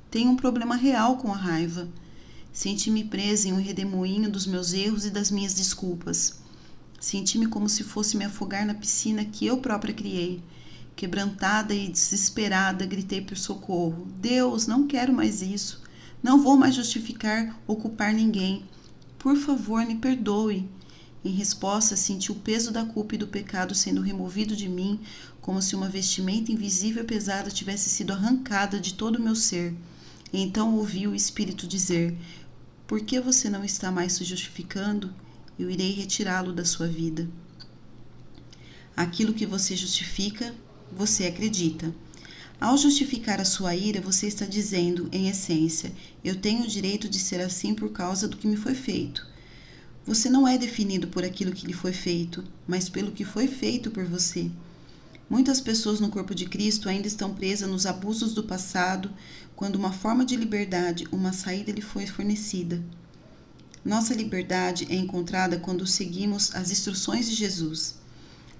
Speaker 1: Tenho um problema real com a raiva. Senti-me presa em um redemoinho dos meus erros e das minhas desculpas. Senti-me como se fosse me afogar na piscina que eu própria criei. Quebrantada e desesperada, gritei por socorro. Deus, não quero mais isso. Não vou mais justificar ou culpar ninguém. Por favor, me perdoe. Em resposta, senti o peso da culpa e do pecado sendo removido de mim, como se uma vestimenta invisível e pesada tivesse sido arrancada de todo o meu ser. E então ouvi o Espírito dizer: por que você não está mais se justificando? Eu irei retirá-lo da sua vida. Aquilo que você justifica, você acredita. Ao justificar a sua ira, você está dizendo, em essência, eu tenho o direito de ser assim por causa do que me foi feito. Você não é definido por aquilo que lhe foi feito, mas pelo que foi feito por você. Muitas pessoas no corpo de Cristo ainda estão presas nos abusos do passado, quando uma forma de liberdade, uma saída lhe foi fornecida. Nossa liberdade é encontrada quando seguimos as instruções de Jesus.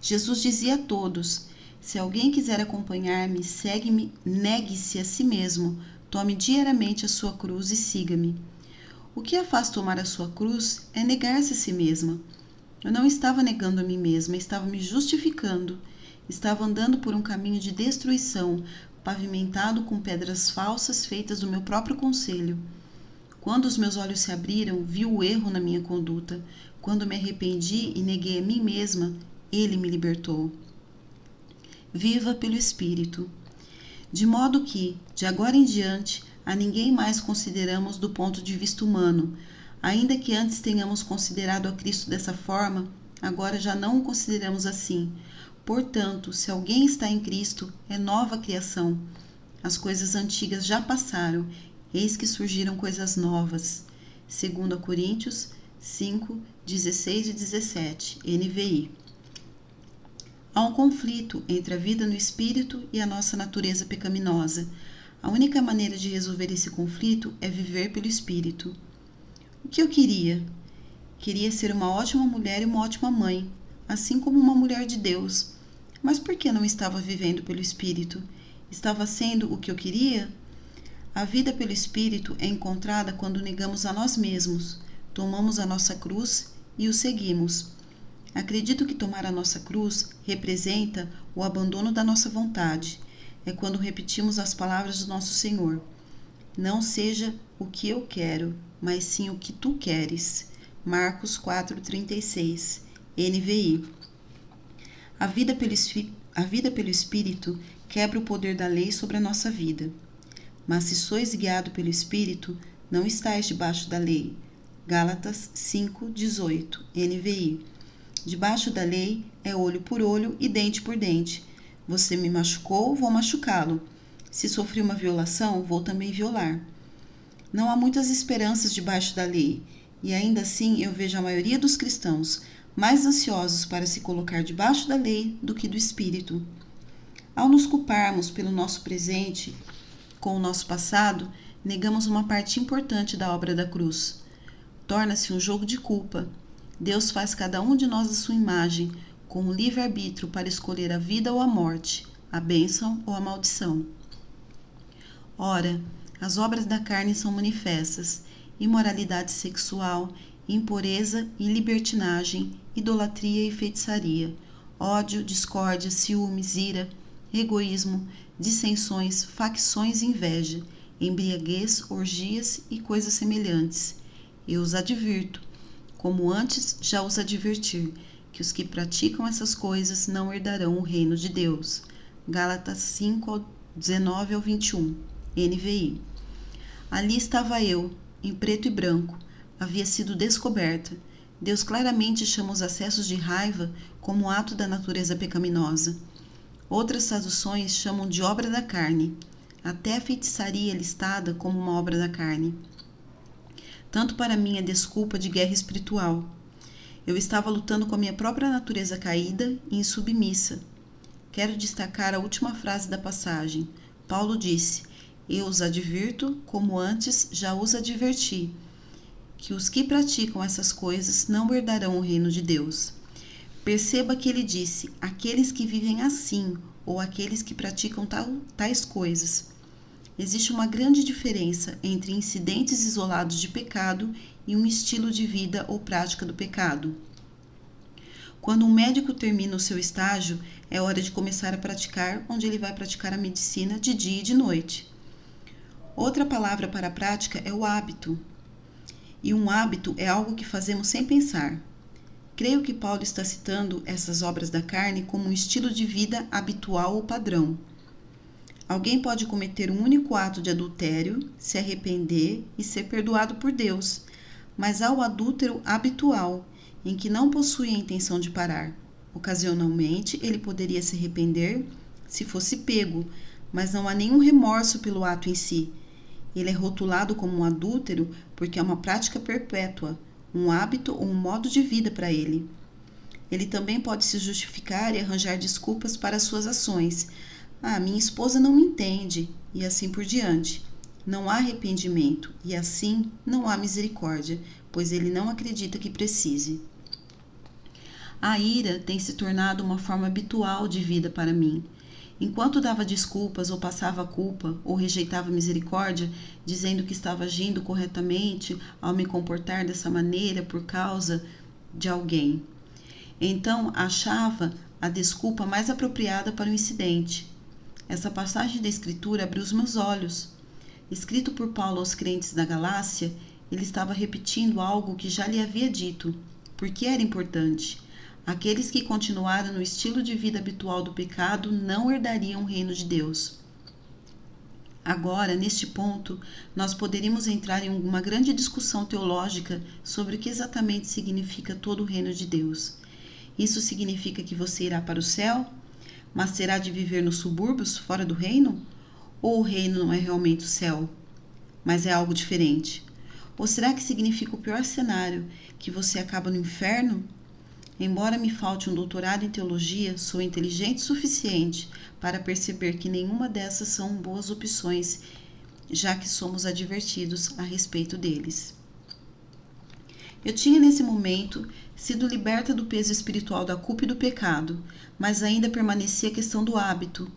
Speaker 1: Jesus dizia a todos: se alguém quiser acompanhar-me, segue-me, negue-se a si mesmo, tome diariamente a sua cruz e siga-me. O que a faz tomar a sua cruz é negar-se a si mesma. Eu não estava negando a mim mesma, estava me justificando. Estava andando por um caminho de destruição, pavimentado com pedras falsas feitas do meu próprio conselho. Quando os meus olhos se abriram, vi o erro na minha conduta. Quando me arrependi e neguei a mim mesma, Ele me libertou. Viva pelo Espírito. De modo que, de agora em diante, a ninguém mais consideramos do ponto de vista humano. Ainda que antes tenhamos considerado a Cristo dessa forma, agora já não o consideramos assim. Portanto, se alguém está em Cristo, é nova criação. As coisas antigas já passaram, eis que surgiram coisas novas. 2 Coríntios 5, 16 e 17, NVI. Há um conflito entre a vida no Espírito e a nossa natureza pecaminosa. A única maneira de resolver esse conflito é viver pelo Espírito. O que eu queria? Queria ser uma ótima mulher e uma ótima mãe, assim como uma mulher de Deus. Mas por que não estava vivendo pelo Espírito? Estava sendo o que eu queria? A vida pelo Espírito é encontrada quando negamos a nós mesmos, tomamos a nossa cruz e o seguimos. Acredito que tomar a nossa cruz representa o abandono da nossa vontade. É quando repetimos as palavras do nosso Senhor. Não seja o que eu quero, mas sim o que tu queres. Marcos 4,36, NVI. A vida pelo Espírito quebra o poder da lei sobre a nossa vida. Mas se sois guiado pelo Espírito, não estáis debaixo da lei. Gálatas 5,18, NVI. Debaixo da lei é olho por olho e dente por dente. Você me machucou, vou machucá-lo. Se sofri uma violação, vou também violar. Não há muitas esperanças debaixo da lei, e ainda assim eu vejo a maioria dos cristãos mais ansiosos para se colocar debaixo da lei do que do Espírito. Ao nos culparmos pelo nosso presente com o nosso passado, negamos uma parte importante da obra da cruz. Torna-se um jogo de culpa. Deus faz cada um de nós a sua imagem, com um livre-arbítrio para escolher a vida ou a morte, a bênção ou a maldição. Ora, as obras da carne são manifestas: imoralidade sexual, impureza e libertinagem, idolatria e feitiçaria, ódio, discórdia, ciúmes, ira, egoísmo, dissensões, facções e inveja, embriaguez, orgias e coisas semelhantes. Eu os advirto, como antes já os adverti, que os que praticam essas coisas não herdarão o reino de Deus. Gálatas 5, 19 ao 21, NVI. Ali estava eu, em preto e branco, havia sido descoberta. Deus claramente chama os acessos de raiva como ato da natureza pecaminosa. Outras traduções chamam de obra da carne, até a feitiçaria é listada como uma obra da carne. Tanto para mim é desculpa de guerra espiritual. Eu estava lutando com a minha própria natureza caída e insubmissa. Quero destacar a última frase da passagem. Paulo disse: eu os advirto, como antes já os adverti, que os que praticam essas coisas não herdarão o reino de Deus. Perceba que ele disse, aqueles que vivem assim, ou aqueles que praticam tais coisas. Existe uma grande diferença entre incidentes isolados de pecado e um estilo de vida ou prática do pecado. Quando um médico termina o seu estágio, é hora de começar a praticar, onde ele vai praticar a medicina de dia e de noite. Outra palavra para a prática é o hábito. E um hábito é algo que fazemos sem pensar. Creio que Paulo está citando essas obras da carne como um estilo de vida habitual ou padrão. Alguém pode cometer um único ato de adultério, se arrepender e ser perdoado por Deus, mas há o adúltero habitual, em que não possui a intenção de parar. Ocasionalmente, ele poderia se arrepender se fosse pego, mas não há nenhum remorso pelo ato em si. Ele é rotulado como um adúltero porque é uma prática perpétua, um hábito ou um modo de vida para ele. Ele também pode se justificar e arranjar desculpas para suas ações. Minha esposa não me entende, e assim por diante. Não há arrependimento, e assim não há misericórdia, pois ele não acredita que precise. A ira tem se tornado uma forma habitual de vida para mim. Enquanto dava desculpas ou passava a culpa ou rejeitava misericórdia, dizendo que estava agindo corretamente ao me comportar dessa maneira por causa de alguém. Então achava a desculpa mais apropriada para o incidente. Essa passagem da Escritura abriu os meus olhos. Escrito por Paulo aos crentes da Galácia, ele estava repetindo algo que já lhe havia dito, porque era importante. Aqueles que continuaram no estilo de vida habitual do pecado não herdariam o reino de Deus. Agora, neste ponto, nós poderíamos entrar em uma grande discussão teológica sobre o que exatamente significa todo o reino de Deus. Isso significa que você irá para o céu, mas terá de viver nos subúrbios fora do reino? Ou o reino não é realmente o céu, mas é algo diferente? Ou será que significa o pior cenário, que você acaba no inferno? Embora me falte um doutorado em teologia, sou inteligente o suficiente para perceber que nenhuma dessas são boas opções, já que somos advertidos a respeito deles. Eu tinha nesse momento sido liberta do peso espiritual da culpa e do pecado, mas ainda permanecia a questão do hábito.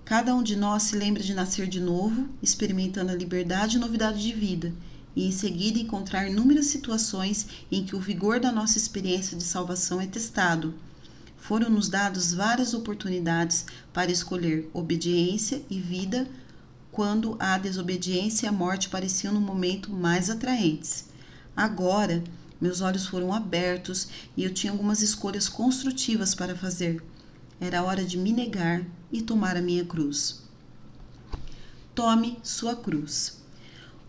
Speaker 1: Cada um de nós se lembra de nascer de novo, experimentando a liberdade e novidade de vida, e em seguida encontrar inúmeras situações em que o vigor da nossa experiência de salvação é testado. Foram-nos dadas várias oportunidades para escolher obediência e vida, quando a desobediência e a morte pareciam no momento mais atraentes. Agora, meus olhos foram abertos e eu tinha algumas escolhas construtivas para fazer. Era hora de me negar e tomar a minha cruz. Tome sua cruz.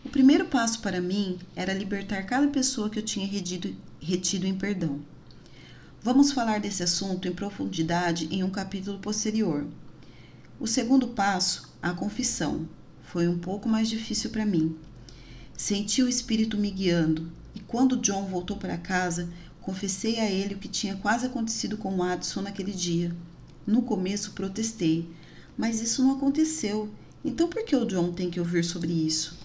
Speaker 1: O primeiro passo para mim era libertar cada pessoa que eu tinha retido em perdão. Vamos falar desse assunto em profundidade em um capítulo posterior. O segundo passo, a confissão, foi um pouco mais difícil para mim. Senti o Espírito me guiando e quando John voltou para casa, confessei a ele o que tinha quase acontecido com o Adson naquele dia. No começo protestei, mas isso não aconteceu, então por que o John tem que ouvir sobre isso?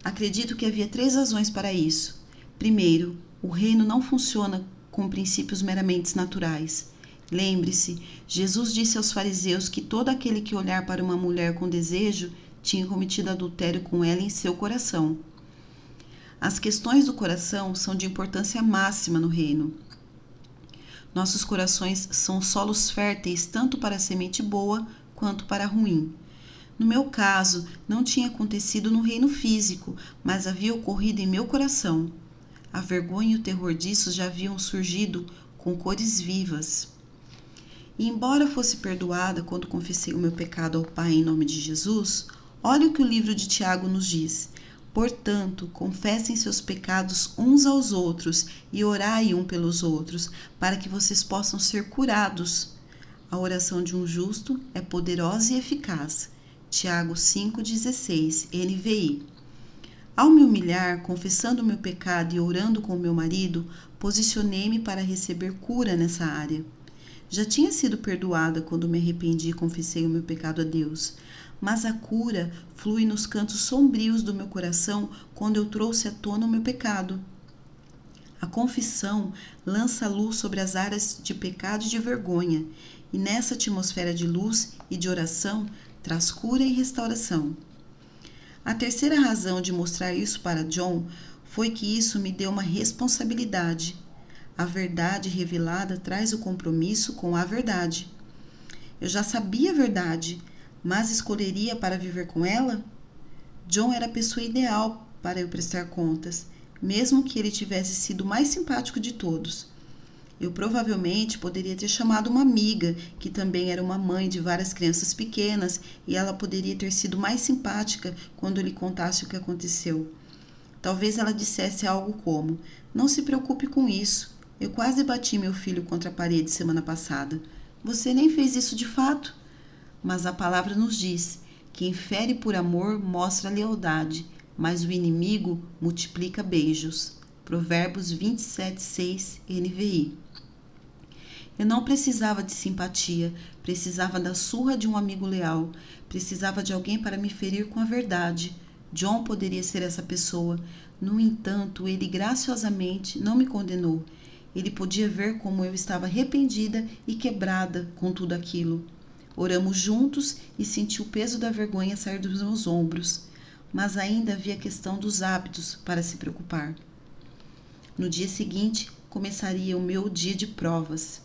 Speaker 1: Acredito que havia 3 razões para isso. Primeiro, o reino não funciona com princípios meramente naturais. Lembre-se, Jesus disse aos fariseus que todo aquele que olhar para uma mulher com desejo tinha cometido adultério com ela em seu coração. As questões do coração são de importância máxima no reino. Nossos corações são solos férteis tanto para a semente boa quanto para a ruim. No meu caso, não tinha acontecido no reino físico, mas havia ocorrido em meu coração. A vergonha e o terror disso já haviam surgido com cores vivas. E embora fosse perdoada quando confessei o meu pecado ao Pai em nome de Jesus, olha o que o livro de Tiago nos diz. Portanto, confessem seus pecados uns aos outros e orai um pelos outros, para que vocês possam ser curados. A oração de um justo é poderosa e eficaz. Tiago 5,16, NVI. Ao me humilhar, confessando o meu pecado e orando com o meu marido, posicionei-me para receber cura nessa área. Já tinha sido perdoada quando me arrependi e confessei o meu pecado a Deus, mas a cura flui nos cantos sombrios do meu coração quando eu trouxe à tona o meu pecado. A confissão lança luz sobre as áreas de pecado e de vergonha, e nessa atmosfera de luz e de oração, traz cura e restauração. A terceira razão de mostrar isso para John foi que isso me deu uma responsabilidade. A verdade revelada traz o compromisso com a verdade. Eu já sabia a verdade, mas escolheria para viver com ela? John era a pessoa ideal para eu prestar contas. mesmo que ele tivesse sido o mais simpático de todos. Eu provavelmente poderia ter chamado uma amiga, que também era uma mãe de várias crianças pequenas, e ela poderia ter sido mais simpática quando lhe contasse o que aconteceu. Talvez ela dissesse algo como: "Não se preocupe com isso. Eu quase bati meu filho contra a parede semana passada. Você nem fez isso de fato?" Mas a palavra nos diz: quem fere por amor mostra lealdade, mas o inimigo multiplica beijos. Provérbios 27:6 NVI. Eu não precisava de simpatia, precisava da surra de um amigo leal, precisava de alguém para me ferir com a verdade. John poderia ser essa pessoa. No entanto, ele graciosamente não me condenou. Ele podia ver como eu estava arrependida e quebrada com tudo aquilo. Oramos juntos e senti o peso da vergonha sair dos meus ombros, mas ainda havia a questão dos hábitos para se preocupar. No dia seguinte, começaria o meu dia de provas.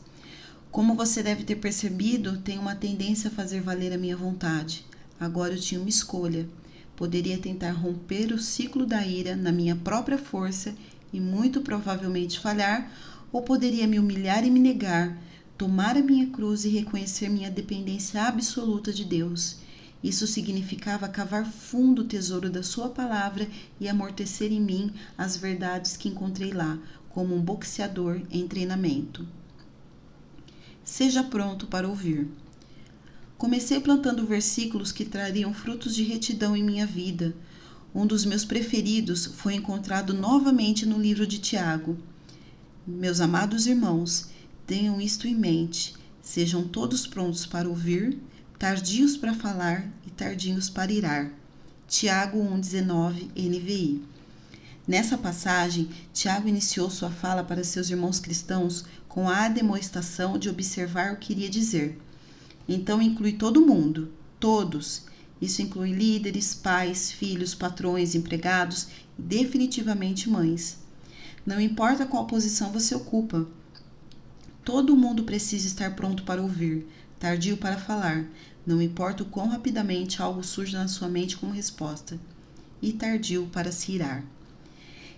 Speaker 1: Como você deve ter percebido, tenho uma tendência a fazer valer a minha vontade. Agora eu tinha uma escolha. Poderia tentar romper o ciclo da ira na minha própria força e muito provavelmente falhar, ou poderia me humilhar e me negar, tomar a minha cruz e reconhecer minha dependência absoluta de Deus. Isso significava cavar fundo o tesouro da sua palavra e amortecer em mim as verdades que encontrei lá, como um boxeador em treinamento. Seja pronto para ouvir. Comecei plantando versículos que trariam frutos de retidão em minha vida. Um dos meus preferidos foi encontrado novamente no livro de Tiago. Meus amados irmãos, tenham isto em mente. Sejam todos prontos para ouvir, tardios para falar e tardios para irar. Tiago 1,19 NVI. Nessa passagem, Tiago iniciou sua fala para seus irmãos cristãos com a demonstração de observar o que iria dizer. Então inclui todo mundo, todos. Isso inclui líderes, pais, filhos, patrões, empregados e definitivamente mães. Não importa qual posição você ocupa. Todo mundo precisa estar pronto para ouvir, tardio para falar, não importa o quão rapidamente algo surja na sua mente como resposta, e tardio para se irar.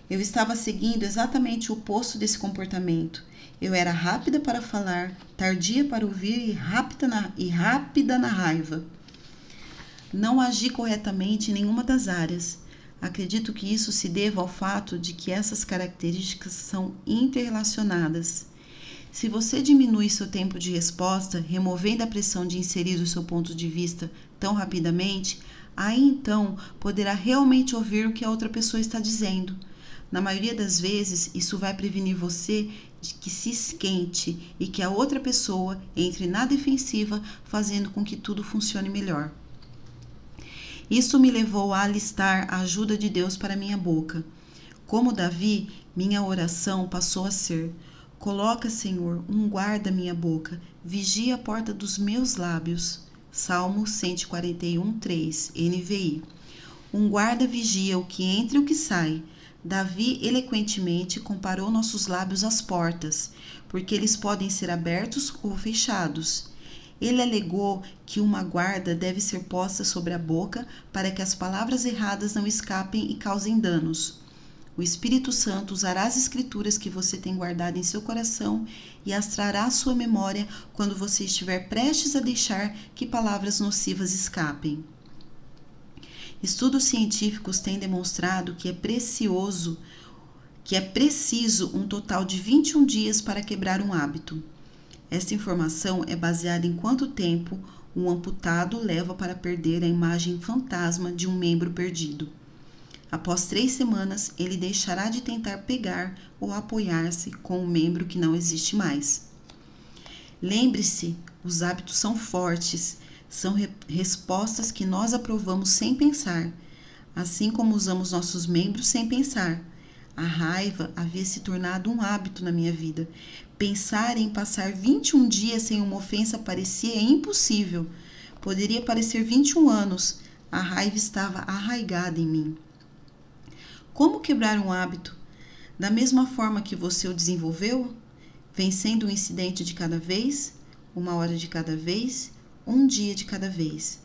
Speaker 1: Eu estava seguindo exatamente o oposto desse comportamento. Eu era rápida para falar, tardia para ouvir e rápida na raiva. Não agi corretamente em nenhuma das áreas. Acredito que isso se deva ao fato de que essas características são interrelacionadas. Se você diminui seu tempo de resposta, removendo a pressão de inserir o seu ponto de vista tão rapidamente, aí então poderá realmente ouvir o que a outra pessoa está dizendo. Na maioria das vezes, isso vai prevenir você de que se esquente e que a outra pessoa entre na defensiva, fazendo com que tudo funcione melhor. Isso me levou a alistar a ajuda de Deus para minha boca. Como Davi, minha oração passou a ser: coloca, Senhor, um guarda à minha boca, vigia a porta dos meus lábios. Salmo 141:3, NVI. Um guarda vigia o que entra e o que sai. Davi eloquentemente comparou nossos lábios às portas, porque eles podem ser abertos ou fechados. Ele alegou que uma guarda deve ser posta sobre a boca para que as palavras erradas não escapem e causem danos. O Espírito Santo usará as escrituras que você tem guardado em seu coração e as trará à sua memória quando você estiver prestes a deixar que palavras nocivas escapem. Estudos científicos têm demonstrado que é preciso um total de 21 dias para quebrar um hábito. Esta informação é baseada em quanto tempo um amputado leva para perder a imagem fantasma de um membro perdido. Após 3 semanas, ele deixará de tentar pegar ou apoiar-se com um membro que não existe mais. Lembre-se, os hábitos são fortes, são respostas que nós aprovamos sem pensar, assim como usamos nossos membros sem pensar. A raiva havia se tornado um hábito na minha vida. Pensar em passar 21 dias sem uma ofensa parecia impossível. Poderia parecer 21 anos. A raiva estava arraigada em mim. Como quebrar um hábito? Da mesma forma que você o desenvolveu? Vencendo um incidente de cada vez, 1 hora de cada vez, 1 dia de cada vez.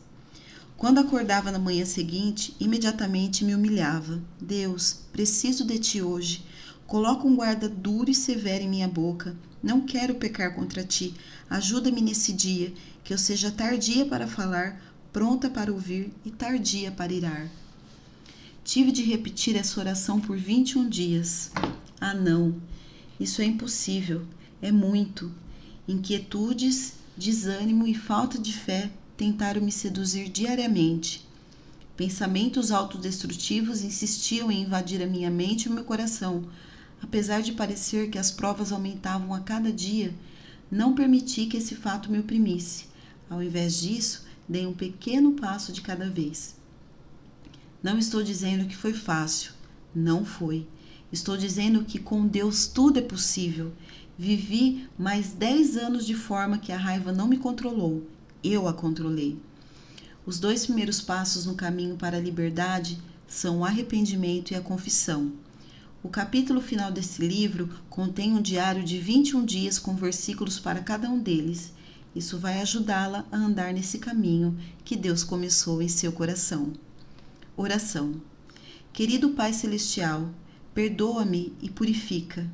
Speaker 1: Quando acordava na manhã seguinte, imediatamente me humilhava. Deus, preciso de ti hoje. Coloca um guarda duro e severo em minha boca. Não quero pecar contra ti. Ajuda-me nesse dia, que eu seja tardia para falar, pronta para ouvir e tardia para irar. Tive de repetir essa oração por 21 dias. Ah, não, isso é impossível, é muito. Inquietudes, desânimo e falta de fé tentaram me seduzir diariamente. Pensamentos autodestrutivos insistiam em invadir a minha mente e o meu coração. Apesar de parecer que as provas aumentavam a cada dia, não permiti que esse fato me oprimisse. Ao invés disso, dei um pequeno passo de cada vez. Não estou dizendo que foi fácil. Não foi. Estou dizendo que com Deus tudo é possível. Vivi mais 10 anos de forma que a raiva não me controlou. Eu a controlei. Os 2 primeiros passos no caminho para a liberdade são o arrependimento e a confissão. O capítulo final desse livro contém um diário de 21 dias com versículos para cada um deles. Isso vai ajudá-la a andar nesse caminho que Deus começou em seu coração. Oração. Querido Pai Celestial, perdoa-me e purifica.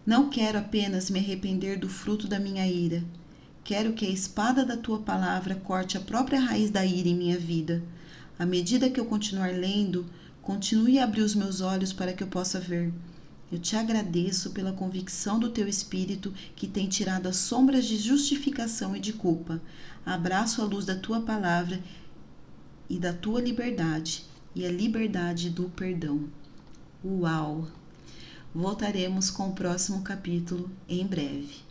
Speaker 1: Não quero apenas me arrepender do fruto da minha ira. Quero que a espada da tua palavra corte a própria raiz da ira em minha vida. À medida que eu continuar lendo, continue a abrir os meus olhos para que eu possa ver. Eu te agradeço pela convicção do teu Espírito que tem tirado as sombras de justificação e de culpa. Abraço a luz da tua palavra e da tua liberdade, e a liberdade do perdão. Uau! Voltaremos com o próximo capítulo em breve.